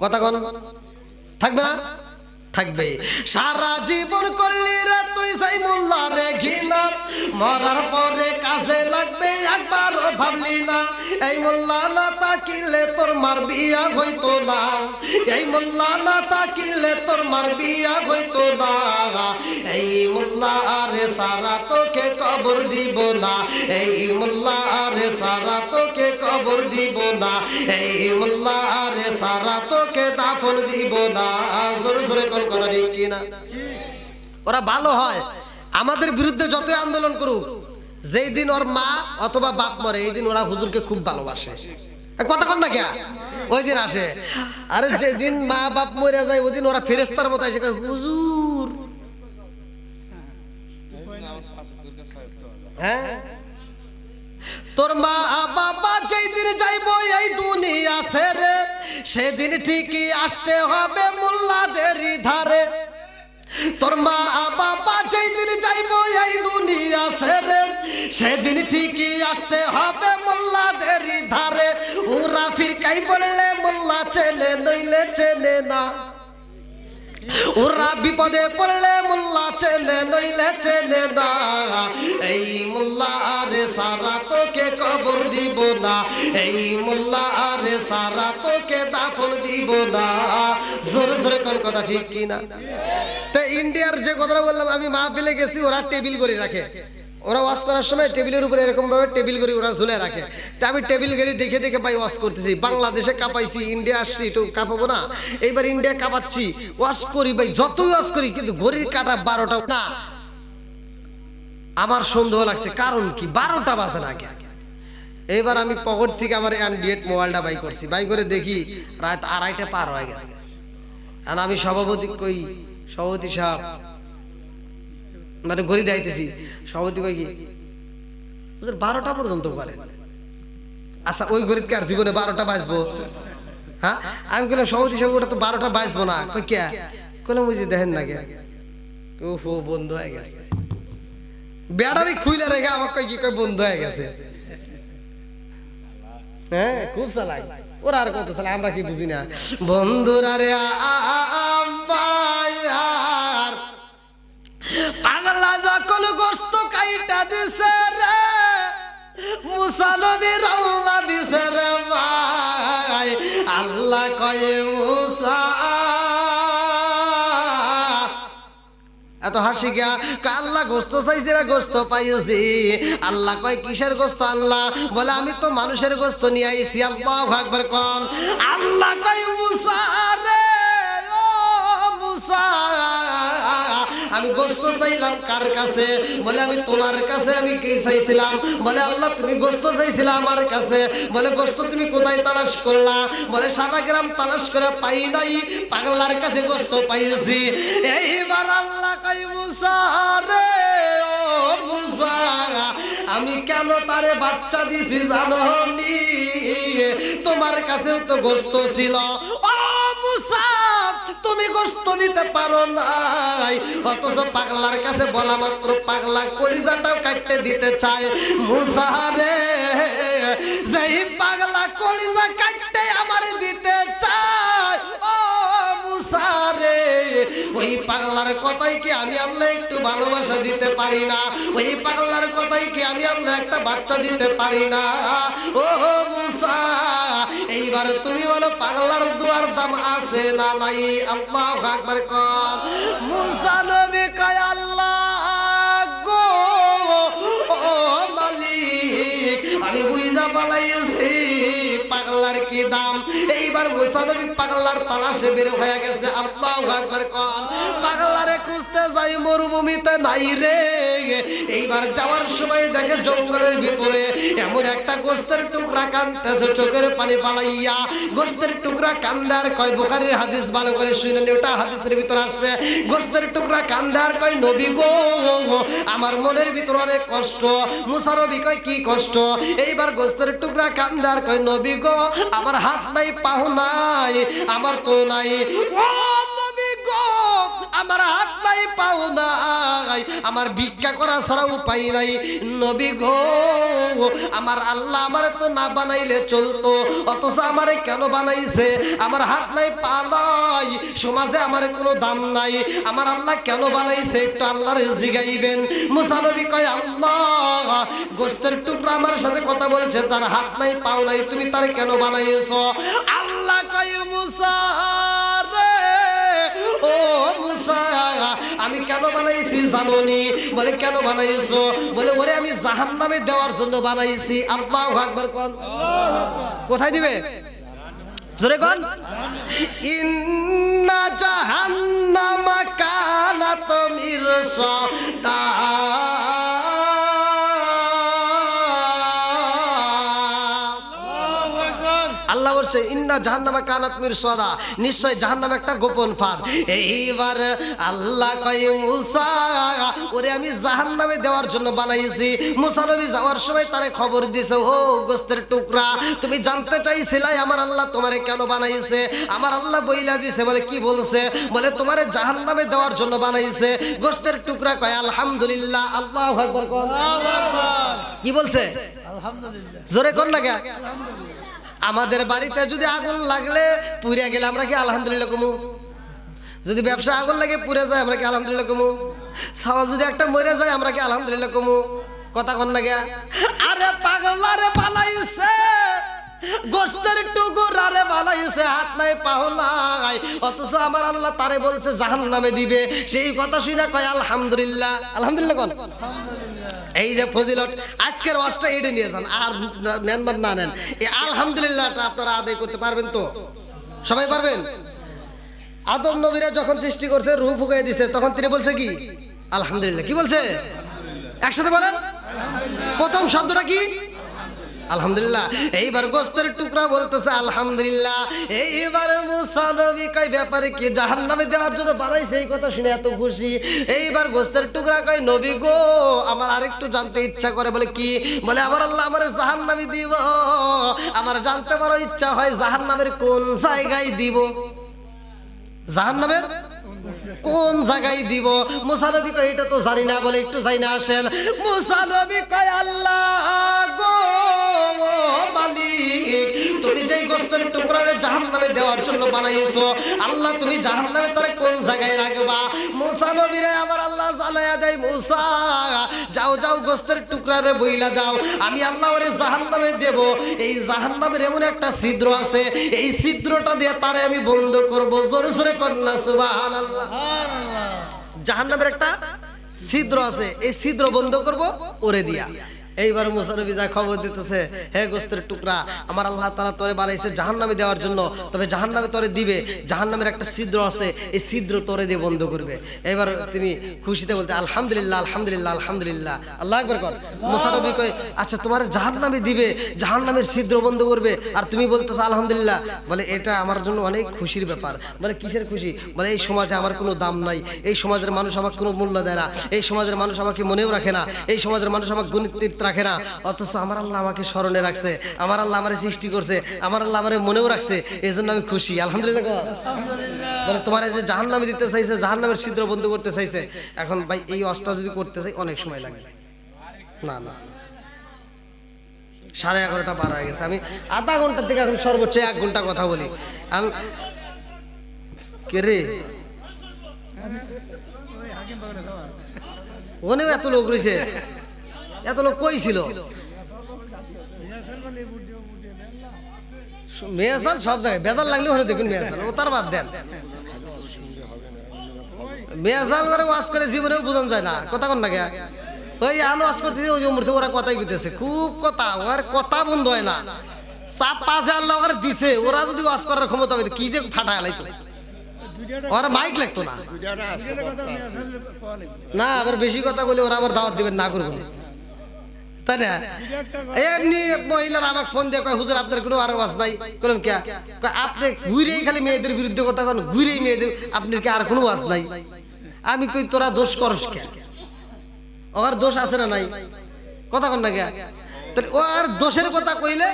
[SPEAKER 1] কথা কোন থাকবে না? থাকবে। সারা জীবন করলি রে তুই সেই মোল্লা রে ঘৃণা, মরার পরে কাজে লাগবে একবারও ভাবলি না। এই মোল্লা না তাকিলে তোর মার বিয়া হইতো না। এই মোল্লা না তাকিলে তোর মার বিয়া হইতো না। এই মোল্লা আরে সারা তোকে কবর দিব না। এই মোল্লা আরে সারা তোকে কবর দিব না। এই মোল্লা আরে সারা তোকে দাফন দিব না। জোরে জোরে কথা ঠিক কি না? ওরা ভালো হয়, আমাদের বিরুদ্ধে যতই আন্দোলন করুক, যেই দিন ওর মা অথবা বাপ মরে এই দিন ওরা হুজুরকে খুব ভালোবাসে। কথা কন না কে? ওই দিন আসে। আরে যেদিন মা বাপ মরে যায় ওই দিন ওরা ফেরেশতার মতো এসে হুজুর, হ্যাঁ তোর মা বাবা যেই দিন যাইবো এই দুনিয়া ছেড়ে, সেদিন ঠিকই আসতে হবে মোল্লাদের ধারে। তোর মা বাবা যেই দিন যাইবো এই দুনিয়া ছেড়ে, সেদিন ঠিকই আসতে হবে মোল্লাদের ধারে। ওরা ফিরকাই বললে মোল্লা চেনে, নইলে চেনে না। ওরা বিপদে পড়লে মোল্লা চেনে, নইলে চেনে না। এই মোল্লা আরে সারা তোকে কবর দিব না। এই মোল্লা আরে সারা তোকে দাফন দিব না। জোরে জোরে কোন কথা ঠিক কি না? তো ইন্ডিয়ার যে কথা বললাম, আমি মাহফিলে গেছি, ওরা টেবিল করে রাখে। ওরা ওয়াশ করার সময় টেবিলের উপরে এরকম ভাবে টেবিল গড়ি ওরা ঝুলে রাখে। তা আমি টেবিল গড়ি দেখে দেখে ভাই ওয়াশ করতেছি। বাংলাদেশে কাঁপাইছি, ইন্ডিয়া আসছি, একটু কাঁপাবো না? এইবার ইন্ডিয়া কাঁপাচ্ছি, ওয়াশ করি ভাই, যতই ওয়াশ করি কিন্তু ঘড়ির কাঁটা 12টা না। আমার সন্দেহ লাগছে, কারণ কি 12টা বাজে না আগে। এইবার আমি পকেট থেকে আমার অ্যান্ড্রয়েড মোবাইলটা বাই করছি, বাই করে দেখি রাত 2:30 পার হয়ে গেছে। আর আমি সভাপতি কই, সভাপতি সাহেব মানে ঘড়ি দেখাইতেছি, সভাপতি কই কি 12টা পর্যন্ত করে। আচ্ছা ওই ঘড়িতে আর জীবনে 12টা বাজবো? হ্যাঁ, আমি বললাম সভাপতি সাহেব ওটা তো 12টা বাজবো না। কই কে? বললাম ওই যে দেখেন না কে, ওহো বন্ধ হয়ে গেছে। ব্যাটারি খুইলে রেখে আমার কই কি কই বন্ধ হয়ে গেছে। হ্যাঁ খুব চালাক ওরা, আর কত চালাক আমরা কি বুঝি না। বন্ধুরা রে পাগলা যখন গোস্ত কাইটা দিছে রে, মুসা নবী রওনা দিছে রে ভাই। আল্লাহ কয়ে মুসা, এত হাসি গিয়া আল্লাহ গোস্ত চাইছি রে, গোস্ত পাইছি। আল্লাহ কয় কিসের গোস্ত? আল্লাহ বলে আমি তো মানুষের গোস্ত নিয়ে আইছি। আল্লাহু আকবার কোন। আল্লাহ কয় মুসা রে, ও মুসা আমি গোস্ত চাইলাম কার কাছে? বলে আমি তোমার কাছে। আমি কি চাইছিলাম? বলে আল্লাহ তুমি গোস্ত চাইছিলা আমার কাছে। বলে গোস্ত তুমি কোথায় তালাশ করলা? বলে সারা গ্রাম তালাশ করে পাই নাই, পাগলার কাছে গোস্ত পাইছি। এইবার আল্লাহ কই মুসা রে, ও মুসা আমি কেন তারে বাচ্চা দিছি জানো নি? তোমার কাছেও তো গোস্ত ছিল। ও মুসা তুমি গোশত দিতে পারো নাই, অথচ পাগলার কাছে বলা মাত্র পাগলা কলিজাটাও কাটতে দিতে চায়। মুসা রে, যেই পাগলা কলিজা কাটতে আমার দিতে চায়, ও মুসা রে, ওই পাগলার কথাই কি আমি আল্লাহ একটু ভালোবাসা দিতে পারি না? ওই পাগলার কথাই কি আমি আল্লাহ একটা বাচ্চা দিতে পারি না? ও মুসা, এইবার তুমি বলো পাগলার দুয়ার দাম আছে না নাই? আল্লাহু আকবার কর। মুসা নবী কয় আল্লাহ গো, ও মালিক, আমি বুঝা পালাইছি পাগলার কি দাম। এইবার মুসা নবী পাগলার তালাশে বের হয়ে গেছে। আল্লাহু আকবার কর। পাগলারে খুঁজতে যাই মরুভূমিতে নাই রে। এইবার যাওয়ার সময় দেখে জঙ্গলের ভিতরে এমন একটা গোশতের টুকরা কাঁদতেছে, চোখের পানি পালাইয়া গোশতের টুকরা কান্দার কয়, বুখারীর হাদিস ভালো করে শুনেন, ওটা হাদিসের ভিতর আসছে। গোশতের টুকরা কান্দার কয় নবী গো, আমার মনের ভিতর অনেক কষ্ট। মুসা নবী কয় কি কষ্ট? এইবার গোশতের টুকরা কান্দার কয় নবী গো, আমার হাত নাই, পাও নাই, আমার তো নাই। ও নবী গো, আমার হাত নাই, পাও নাই, আমার ভিক্ষা করা ছাড়া উপায় নাই। নবী গো, আমার আল্লাহ আমার তো না বানাইলে চলতো, অথচ আমারে কেন বানাইছে? আমার হাত নাই, পা নাই, সমাজে আমার কোনো দাম নাই, আমার আল্লাহ কেন বানাইছে একটু আল্লাহর জিগাইবেন। মুসা নবী কয় আল্লাহ, গোশতের টুকরা আমার সাথে কথা বলছে, তার হাত নাই, পাও নাই, তুমি তার কেন বানাইছো? আল্লাহ কয় মুসা রে, ও মুসা, আমি কেন বানাইছি জানোনি? বলে কেন বানাইছো? বলে ওরে আমি জাহান্নামে দেওয়ার জন্য বানাইছি। আল্লাহু আকবার কোন। কোথায় দিবে? জোরে কোন। ইন্না জাহান্নামা কানাত মিরসাদা, আল্লাহ বলছে ইন্না জাহান্নামা কানাত মিরসাদা, নিশ্চয় জাহান্নাম একটা গোপন ফাঁদ। এইবার আল্লাহ কয় মুসা, ওরে আমি জাহান্নামে দেওয়ার জন্য বানাইছি। মুসা নবী যাওয়ার সময় তারে খবর দিয়েছে, ও গোশতের টুকরা, তুমি জানতে চাইছিলে আমার আল্লাহ তোমারে কেন বানাইছে? আমার আল্লাহ বইলা দিছে। বলে কি বলছে? বলে তোমারে জাহান্নামে দেওয়ার জন্য বানাইছে। গোশতের টুকরা কয় আলহামদুলিল্লাহ। আল্লাহু আকবার কোন। কি বলছে? আলহামদুলিল্লাহ। জোরে কোন লাগে। আমাদের বাড়িতে যদি আগুন লাগলে পুড়ে গেলে আমরা কি আলহামদুলিল্লাহ কমু? যদি ব্যবসা আগুন লাগে পুড়ে যায় আমরা কি আলহামদুলিল্লাহ কমু? ছাগল যদি একটা মরে যায় আমরা কি আলহামদুলিল্লাহ কমু? কথা কন লাগে। আরে পাগলারে বানাইছে, গোশতের টুকরারে বানাইছে, হাত নাই, পাও নাই, অথচ আমার আল্লাহ তারে বলছে জাহান্নামে দিবে। সেই কথা শুনে কয় আলহামদুলিল্লাহ। আলহামদুলিল্লাহ কোন। এই যে ফজিলত, আজকের ওয়াজটা এটা নিয়ে যান, আর নেন বা না নেন, এই আলহামদুলিল্লাহটা আপনারা আদায় করতে পারবেন তো? সবাই পারবেন? আদম নবীরা যখন সৃষ্টি করছে, রূহ ফুঁকিয়ে দিছে, তখন তিনি বলছে কি? আলহামদুলিল্লাহ। কি বলছে? একসাথে বলেন। প্রথম শব্দটা কি? আলহামদুলিল্লাহ। এইবার গোশতের টুকরা বলতেছে আলহামদুলিল্লাহ। এইবার মুসা নবী কয় ব্যাপারে কি? জাহান্নামে দেওয়ার জন্য বানাইছে, এই কথা শুনে এত খুশি। এইবার গোশতের টুকরা কয় নবী গো, আমার আরেকটু জানতে ইচ্ছা করে। বলে কি? বলে আমার আল্লাহ আমারে জাহান্নামে দিব, আমার জানতে বড় ইচ্ছা হয় জাহান্নামের কোন জায়গায় দিব। জাহান্নামের কোন জায়গায় দিব? মুসা নবী কয় এটা তো জানি না। বলে একটু জানি না আসেন। মুসা নবী কয় আল্লাহ গো মালিক, তুমি যেই গোশতের টুকরারে জাহান্নামে দেওয়ার জন্য বানাইছো, আল্লাহ তুমি জাহান্নামে তারে কোন জায়গায় রাখবা? মুসা নবীরে আমার আল্লাহ জানায়া দেয়, মুসা যাও যাও গোশতের টুকরারে বইলা দাও, আমি আল্লাহ ওরে জাহান্নামে দেব। এই জাহান্নামের এমন একটা ছিদ্র আছে, এই ছিদ্রটা দিয়ে তারে আমি বন্ধ করব। জোরে জোরে কন্যা সুবহানাল্লাহ। জাহান্নামের একটা ছিদ্র আছে, এই ছিদ্র বন্ধ করব ওরে দিয়া। এইবার মুসা নবী যা খবর দিতেছে, হে গোশতের টুকরা, আমার আল্লাহ তাআলা তোরে বানাইছে জাহান্নামে দেওয়ার জন্য, তবে জাহান্নামে তোরে দিবে, জাহান্নামের একটা ছিদ্র আছে, এই ছিদ্র তোরে দিয়ে বন্ধ করবে। এবার তিনি খুশিতে বলতে আলহামদুলিল্লাহ আলহামদুলিল্লাহ আলহামদুলিল্লাহ। আল্লাহু আকবার কর। মুসা নবী কয় আচ্ছা তোমার জাহান্নামে দিবে, জাহান্নামের ছিদ্র বন্ধ করবে, আর তুমি বলতেছো আলহামদুলিল্লাহ। বলে এটা আমার জন্য অনেক খুশির ব্যাপার। বলে কিসের খুশি? বলে এই সমাজে আমার কোনো দাম নাই, এই সমাজের মানুষ আমাকে কোনো মূল্য দেয় না, এই সমাজের মানুষ আমাকে মনেও রাখে না, এই সমাজের মানুষ আমাকে গণিত রাখে না, অথচ আমার আল্লাহ আমাকে স্মরণে রাখছে, আমার আল্লাহ আমারে সৃষ্টি করছে, আমার আল্লাহ আমারে মনেও রাখছে, এই জন্য আমি খুশি আলহামদুলিল্লাহ। মানে তোমার যে জাহান্নামে দিতে চাইছে, জাহান্নামের ছিদ্র বন্ধ করতে চাইছে, এখন ভাই এই অস্ত্র যদি করতে চাই অনেক সময় লাগবে। না না 11:30 পার হয়ে গেছে, আমি আধা ঘন্টা থেকে এখন সর্বোচ্চ 1 ঘন্টা কথা বলি। কে রে ওনেও এত লোক রয়েছে, এত লোক কই ছিল? মেয়াসাল সব জায়গায় বেদাল লাগলে ওখানে দেখুন মেয়াসাল, ও তার বাদ দেন। মেয়াসাল করে ওয়াজ করে জীবনেও বোঝান যায় না, কথা কন না কে ওই আলো ওয়াজ করতেছে, ওই মুহূর্তে ওরা কথাই কইতেছে, খুব কথা, ওর কথা বন্ধ হয় না। চাপ পাশে আল্লাহ ওরা দিছে, ওরা যদি ওয়াজ করার ক্ষমতা হইতো কি যে ফাটায় লাইতো, ওরা মাইক লাগতো না। না আবার বেশি কথা বলে ওরা আবার দাওয়াত দিবেন না করবো, তাই না? এমনি মহিলারা আমাকে ফোন দিয়ে কয়, হুজুর আপনার কোনো আর ওয়াজ নাই? বললাম কে? আপনি ঘুরেই খালি মেয়েদের বিরুদ্ধে কথা কন, ঘুরেই মেয়েদের, আপনার কি আর কোনো ওয়াজ নাই? আমি কই তোরা দোষ করস কে? ওর দোষ আছে না নাই? কথা কন না কে? তাহলে ও আর দোষের কথা কইলে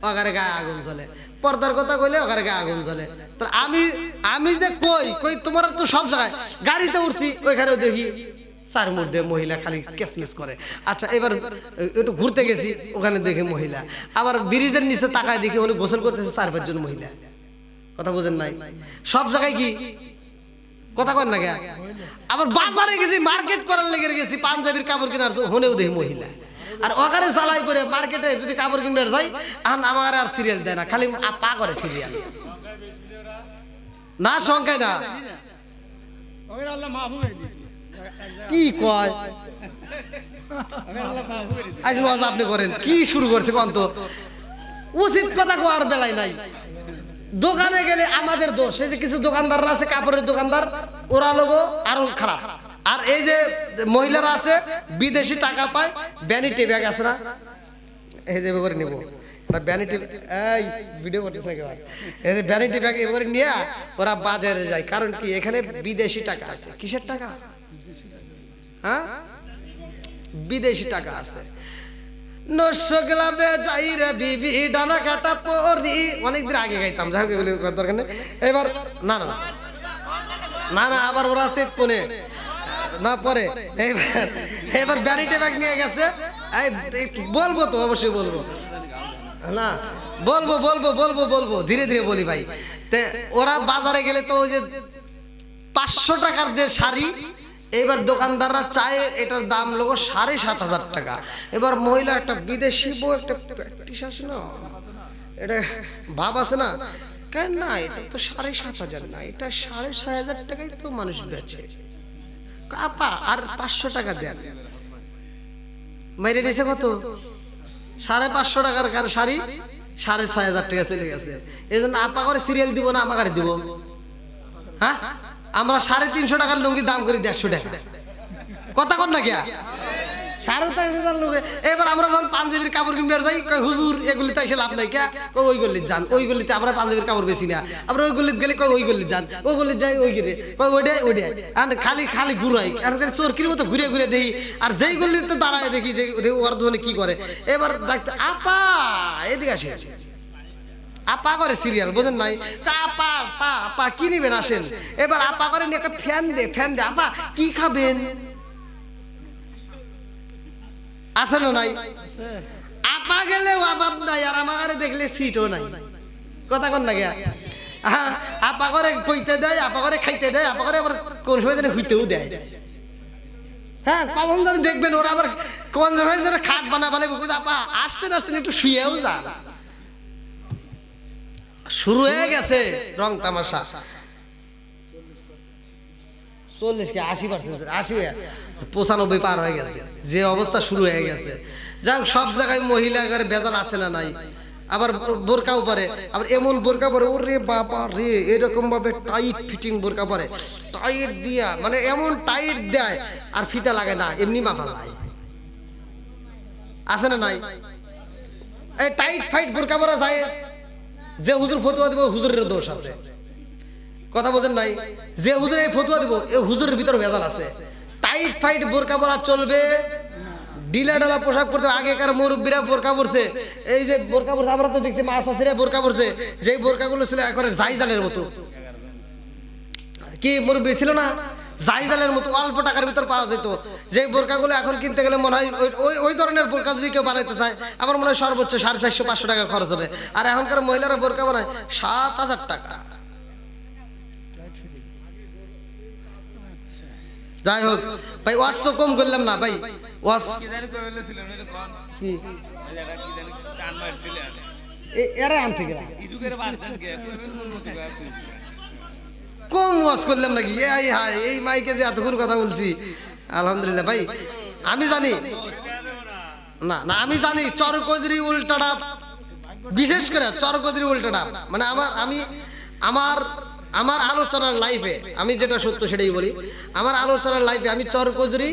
[SPEAKER 1] ওখানে গায়ে আগুন জ্বলে, পর্দার কথা কইলে ওখানে গায়ে আগুন জ্বলে। তাহলে আমি যে কই তোমার তো সব জায়গায়, গাড়িতে উঠছি ওইখানেও দেখি 4 মধ্যে মহিলা খালি কেসমেস করে। আচ্ছা এবার একটু ঘুরতে গেছি, ওখানে দেখি মহিলা, আবার ব্রিজের নিচে তাকায় দেখি উনি গোসল করতেছে 4-5 জন মহিলা। কথা বুঝেন নাই? সব জায়গায় কি কথা কন না কে? আবার বাজারে গেছি, মার্কেট করার লেগে গেছি, পাঞ্জাবির কাপড় কেনার হনেও দেখি মহিলা। আর ওখানে চালাই করে মার্কেটে যদি কাপড় কিনতে যাই, আমার আর সিরিয়াল দেয় না, খালি পা করে সিরিয়াল। না সংখ্যায় না কি কয় আপনি করেন কি শুরু করছে কোন তো উচিত কথা কোয়ার বেলায় নাই। দোকানে গেলে আমাদের দোষ, এই যে কিছু দোকানদাররা আছে কাপড়ের দোকানদার, ওরা লোগো আরো খারাপ। আর এই যে মহিলারা আছে বিদেশি টাকা পায়, ভ্যানিটি ব্যাগ আছে না, এই যে এবারে নেব না ভ্যানিটি, এই ভিডিও করতেছে একেবারে, এই যে ভ্যানিটি ব্যাগ এবারে নিয়ে ওরা বাজারে যায়, কারণ কি এখানে বিদেশি টাকা আছে। কিসের টাকা? হ্যাঁ বিদেশি টাকা আছে। নশগলাবে যাই রে বিবি ডানা কাটা পরি, অনেকদিন আগে গাইতাম, যাই হোক এগুলো দরকার নেই। এবার না না না না আবার ওরা আছে কোনে না পরে, এবার ভ্যানিটি ব্যাগ নিয়ে গেছে। বলবো তো অবশ্যই বলবো, না বলবো বলবো বলবো বলবো ধীরে ধীরে বলি ভাই। ওরা বাজারে গেলে তো ওই যে 500 টাকার যে শাড়ি, এবার দোকানদাররা চায় এটার দাম লোক 7,500 টাকা। এবার মহিলা একটা বিদেশি বউ একটা প্র্যাকটিস আছে না, এটা ভাব আছে না, কেন না এটা তো 7,500 না, এটা 6,500 টাকায় তো মানুষ বেচে। আপা আর 500 টাকা দেন, মেরে দিয়েছে কত? 550 টাকার শাড়ি 6,500 টাকা চলে গেছে। এই জন্য আপা করে সিরিয়াল দিব না, আমাকে দিব। হ্যাঁ আমরা 350 টাকার লুঙ্গি দাম করি 150 টাকা, কথা কন না গিয়া 350 লুঙ্গি। এবার আমরা যখন পাঞ্জাবির কাপড় কিনতে যাই, হুজুর এগুলিতে এসে লাভ নাই, কে ওই গলিত যান, ওই গলিতে আমরা পাঞ্জাবির কাপড় বেশি না, আমরা ওই গলিত গেলে ওই গলিত যান, ওই গলিত যাই ওই গেলে ওইটাই ওইটাই খালি খালি ঘুরাই, চোরকির মতো ঘুরে ঘুরে দেখি। আর যেই গলিতে দাঁড়ায় দেখি যে ওর ধরনের কি করে। এবার ডাকতে আপা এদিকে আসে, আপা করে সিরিয়াল, বোঝেন নাই? আপা আপা আপা কি নিবেন আসেন। এবার আপা করে একটা ফ্যান দে, ফ্যান দে, আপা কি খাবেন আছে না নাই? আপা গেলে অভাব নাই, আর আমাকে দেখলে সিটও নাই, কথা কন লাগে। হ্যাঁ আপা করে কইতে দেয়, আপা করে খাইতে দেয়, আপা করে আবার কোন সময় যেন হইতেও দেয়। হ্যাঁ কখন ধরে দেখবেন ওরা আবার কোন সময় যেন খাট বানা বলে, আপা আসছেন আসছেন একটু শুয়েও যান। শুরু হয়ে গেছে রং তামাশা। 40 কি 80%, 95 পার হয়ে গেছে, যে অবস্থা শুরু হয়ে গেছে। যাই হোক সব জায়গায় মহিলা বেজাল আছে না নাই? আবার বোরকাও পরে, আবার এমন বোরকা পরে ওরে বাবা রে, এরকম ভাবে টাইট ফিটিং বোরকা পরে, টাইট দিয়া মানে এমন টাইট দেয় আর ফিতা লাগে না, এমনি মাথা যায়, আছে না নাই? এই টাইট ফাইট বোরকা পরা যায়, যে হুজুর ফতোয়া দিব হুজুরের দোষ আছে, কথা বোঝেন নাই? যে হুজুর এই ফতোয়া দিব এই হুজুরের ভিতর ভেজাল আছে। টাইট ফাইট বোরকা পরা চলবে ডিলা ডালা পোশাক পরতে, আগেকার মুরব্বীরা বোরকা পরছে, এই যে বোরকা পরছে, আমরা তো দেখছি মাছ আসিরা বোরকা পরছে, যেই বোরকাগুলো ছিল একবারে জাইজালের মতো। কি মুরব্বী ছিল না, জাইজালের মতো অল্প টাকার ভিতর পাওয়া যেত। যে বোরকাগুলো এখন কিনতে গেলে মনে হয় ওই ধরনের বোরকা যদি কেউ বানাইতে চায়, আমার মনে হয় সর্বোচ্চ 450-500 টাকা খরচ হবে। আর এখনকার মহিলারা বোরকা বানায় 7,000 টাকা। যাই হোক ভাই, ওয়াজ তো কম করলাম না ভাই, ওয়াজ এরা আনছে কম ওয়াজ করলাম নাকি? এই মাইকে যে এতক্ষণ কথা বলছি, আলহামদুলিল্লাহ ভাই। আমি জানি না, আমি জানি চরকদরি উল্টাটা, বিশেষ করে চরকদরি উল্টাটা, মানে আমার আলোচনার লাইফে আমি যেটা সত্য সেটাই বলি। আমার আলোচনার লাইফে আমি চরকদরি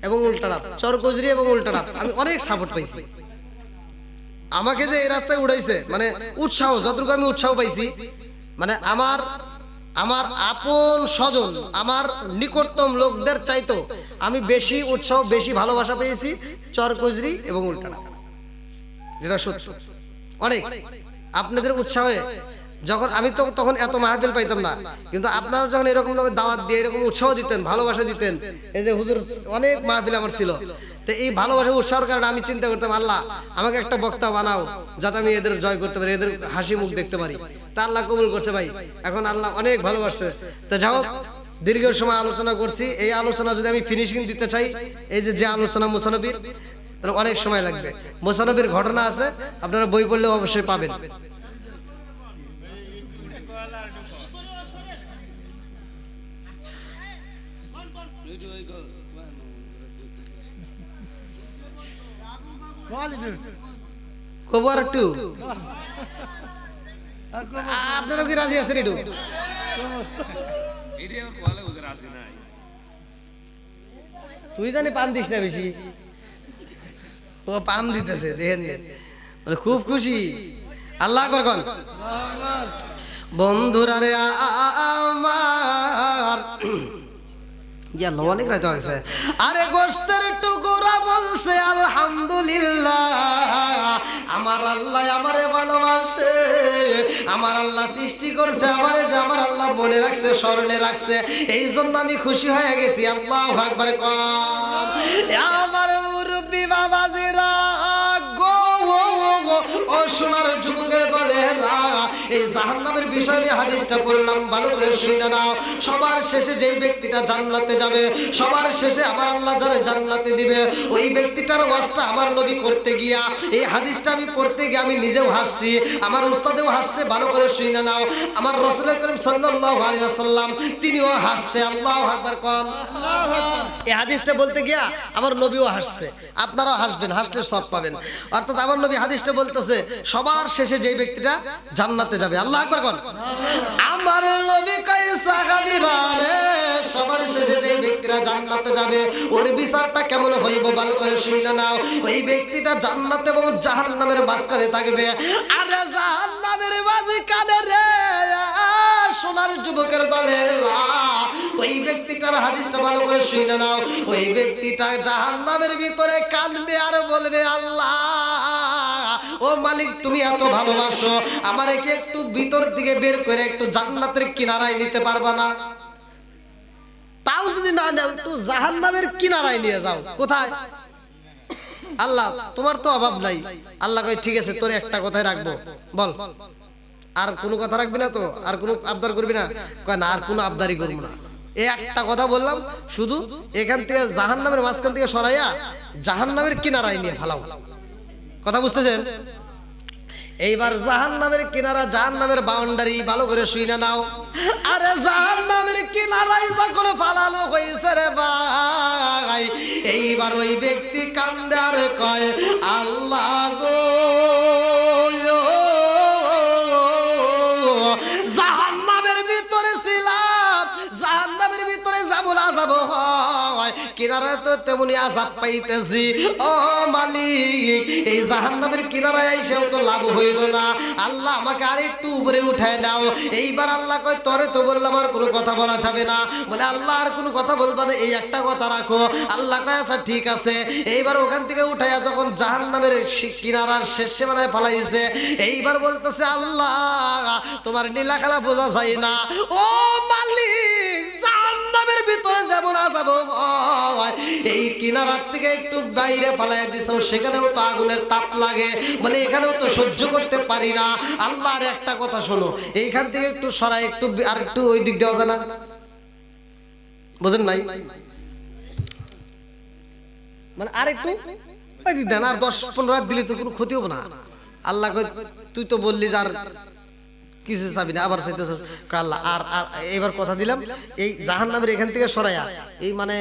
[SPEAKER 1] এবং উল্টাটা আমি অনেক সাপোর্ট পাইছি। আমাকে যে এই রাস্তায় উড়াইছে, মানে উৎসাহ, যতটুকু আমি উৎসাহ পাইছি, মানে আমার আপন স্বজন, আমার নিকটতম লোকদের চাইতো আমি বেশি উৎসাহ, বেশি ভালোবাসা পেয়েছি চরকদরি এবং উল্টাটা, যেটা সত্য। অনেক আপনাদের উৎসাহে, যখন আমি তো তখন এত মাহফিল পাইতাম না, কিন্তু আপনারা যখন এরকম ভাবে দাওয়াত দিয়ে এরকম উৎসাহ দিতেন, ভালোবাসা দিতেন, এই যে হুজুর অনেক মাহফিল আমার ছিল, তো এই ভালোবাসা উৎসাহের কারণে আমি চিন্তা করতাম, আল্লাহ আমাকে একটা বক্তা বানাও যাতে আমি এদের জয় করতে পারি, এদের হাসি মুখ দেখতে পারি। তা আল্লাহ কবুল করছে ভাই, এখন আল্লাহ অনেক ভালোবাসছে। তা যাই হোক, দীর্ঘ সময় আলোচনা করছি। এই আলোচনা যদি আমি ফিনিশিং দিতে চাই, এই যে আলোচনা মুসানবীর, তাহলে অনেক সময় লাগবে। মুসানবীর ঘটনা আছে, আপনারা বই পড়লেও অবশ্যই পাবেন। খবর একটু আপনারা কি রাজি আছেন? একটু তুই জানি পাম দিস না বেশি, ও পাম দিতেছে, দেখেন মানে খুব খুশি। আল্লাহ করবেন বন্ধুরা রে আমার, অনেক রাত হয়েছে। আরে গোস্তের টুকুরা বলছে আলহামদুলিল্লাহ, আমার আল্লাহ আমারে ভালোবাসে, আমার আল্লাহ সৃষ্টি করছে আমারে, যে আমার আল্লাহ মনে রাখছে, স্মরণে রাখছে, এই জন্য আমি খুশি হয়ে গেছি। আল্লাহু আকবার কম। আমার মুরব্বি বাবাজিরা ও সোনার যুবকের দলেরা, এই জাহান্নামের বিষয়ে হাদিসটা পড়লাম, ভালো করে শুনে নাও। সবার শেষে যেই ব্যক্তিটা জান্নাতে যাবে, সবার শেষে আমার আল্লাহ যারা জান্নাতে দিবে, ওই ব্যক্তিটার ওয়াজটা আমার নবী করতে গিয়া, এই হাদিসটা আমি পড়তে গিয়ে আমি নিজেও হাসছি, আমার উস্তাদেও হাসছে, ভালো করে শুনে নাও। আমার রাসূল করিম সাল্লাল্লাহু আলাইহি ওয়াসাল্লাম তিনিও হাসছে। আল্লাহু আকবার কোন। এই হাদিসটা বলতে গিয়া আমার নবীও হাসছে, আপনারাও হাসবেন, হাসলে সব পাবেন। অর্থাৎ আমার নবী হাদিসটা বলতেছে সবার শেষে যে ব্যক্তিটা জান্নাতে যাবে। আল্লাহু আকবার কোন। আমার নবী কয় সাহাবীরা রে, সবার শেষে যে ব্যক্তিরা জান্নাতে যাবে ওর বিচারটা কেমন হইব ভালো করে শুনে নাও। ওই ব্যক্তিটা জান্নাত এবং জাহান্নামের মাঝখানে থাকবে। আর জাহান্নামের মাঝখানে রে সোনার যুবকের দলেরা, ওই ব্যক্তিটার হাদিসটা ভালো করে শুনে নাও। ওই ব্যক্তিটা জাহান্নামের ভিতরে কাঁদবে আর বলবে, আল্লাহ ও মালিক তুমি এত ভালোবাসো, আমারে কি একটু ভিতর দিকে বের করে একটু জান্নাতের কিনারায় নিতে পারবা না? তাও যদি না নাও, একটু জাহান্নামের কিনারায় নিয়ে যাও। কোথায়? আল্লাহ তোমার তো অভাব নাই। আল্লাহ কয় ঠিক আছে, তোর একটা কথাই রাখবো, বল। আর কোনো কথা রাখবি না তো? আর কোনো আবদার করবি না? কয় না, আর কোনো আবদারি করবো না। এই একটা কথা বললাম, শুধু এখান থেকে জাহান্নামের মাঝখান থেকে সরাইয়া জাহান্নামের কিনারায় নিয়ে ফালাও। কথা বুঝতেছেন? এইবার জাহান্নামের কিনারা, জাহান্নামের বাউন্ডারি ভালো করে শুইনা নাও। আরে জাহান্নামের কিনারায় যখন ফালানো হয়েছে রে ভাই, এইবার ওই ব্যক্তি কান্দে আর কয়, আল্লাহ গো জাহান্নামের ভিতরে ছিলাম, জাহান্নামের ভিতরে যাবো না যাব হয়, কিনারায় তো তেমনি আযাব পাইতেছি। ও মালিক, এই জাহান্নামের কিনারায় এসেও তো লাভ হইল না, আল্লাহ আমাকে আরেকটু উপরে উঠায় দাও। এইবার আল্লাহ কয় তোরে তো বললাম আর কোনো কথা বলা যাবে না। বলে আল্লাহ আর কোনো কথা বলবা না, এই একটা কথা রাখো। আল্লাহ কয় আচ্ছা ঠিক আছে। এইবার ওখান থেকে উঠাইয়া যখন জাহান্নামের কিনারার শেষে বানায় ফেলাইছে, এইবার বলতেছে আল্লাহ তোমার নীলা খেলা বোঝা যায় না। ও মালিক, জাহান্নামের ভিতরে যেমন আযাব হয়, এই কিনারার থেকে একটু বাইরে ফেলাইয়া দিছো, সেখানেও তো আগুনের তাপ লাগে। বলে এখানেও তো সহ্য করতে পারি না। আল্লাহর একটা কথা শোনো, এইখান থেকে একটু সরাই, একটু আর একটু ওই দিক দেওয়া যায় না? বুঝেন নাই? মানে আর একটু ওই দিক দেন, আর 10-15 রাত দিলে তো কোনো ক্ষতি হবে না। আল্লাহ কয় তুই তো বললি যে আর কিছু চাবি না, আবার চাইতেছ। আল্লাহ আর এবার কথা দিলাম, এই জাহান্নামের এখান থেকে সরাইয়া এই মানে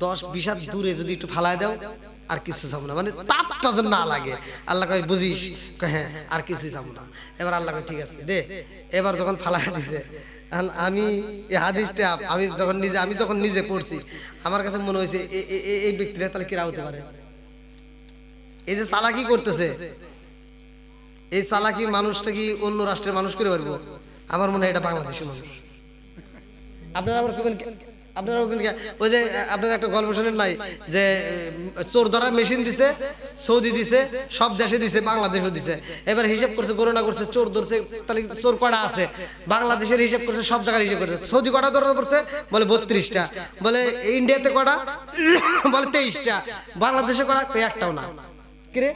[SPEAKER 1] 10-20 হাত দূরে যদি একটু ফালায় দাও, আর কিছু চাবো না, মানে তাপটা যেন না লাগে। আল্লাহ কয় বুঝিস? হ্যাঁ, আর কিছুই চাবো না। এবার আল্লাহ কয় ঠিক আছে দে। এবার যখন ফালায় দিছে, আমি এই হাদিসটা আমি যখন নিজে পড়ছি, আমার কাছে মনে হয়েছে এই ব্যক্তিরা তাহলে কিরা হতে পারে? এই যে চালাকি করতেছে, এই চালাকি মানুষটা কি অন্য রাষ্ট্রের মানুষ করে পারবো? আমার মনে হয় এটা বাংলাদেশি মানুষ। আপনারা আবার আপনারা ওই যে আপনারা একটা গল্প শোনেন নাই যে চোর ধরার মেশিন দিছে, সৌদি দিছে, সব দেশে দিছে, বাংলাদেশও দিছে। এবার হিসাব করছে, গণনা করছে, চোর ধরছে, তাহলে চোর কটা আছে? বাংলাদেশের হিসাব করছে, সব জায়গায় হিসাব করছে। সৌদি কটা ধরা পড়ছে? বলে 32টা। বলে ইন্ডিয়াতে কটা? বলে 23টা। বাংলাদেশে কটা? একটাও না। কিরে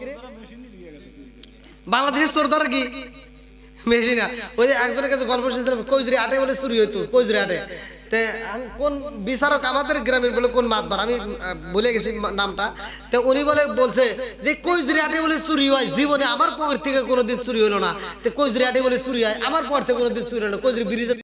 [SPEAKER 1] বাংলাদেশের চোর ধরা কি মেশিন? ওই যে একজনের কাছে গল্প শুনছিলাম, কইজুরি আটে বলে চুরি হইতো, কইজুরি আটে। কোন বিচারক আমাদের গ্রামের বলে কোন মাতবার, আমি বলে গেছি নামটা। তো উনি বলছে যে কইজুরি আটে বলে চুরি হয়, জীবনে আমার পকেট থেকে কোনোদিন চুরি হলো না। তো কইজুরি আটে বলে চুরি হয়, আমার পর থেকে কোনোদিন চুরি হলো না। কইজুরি ব্রিজে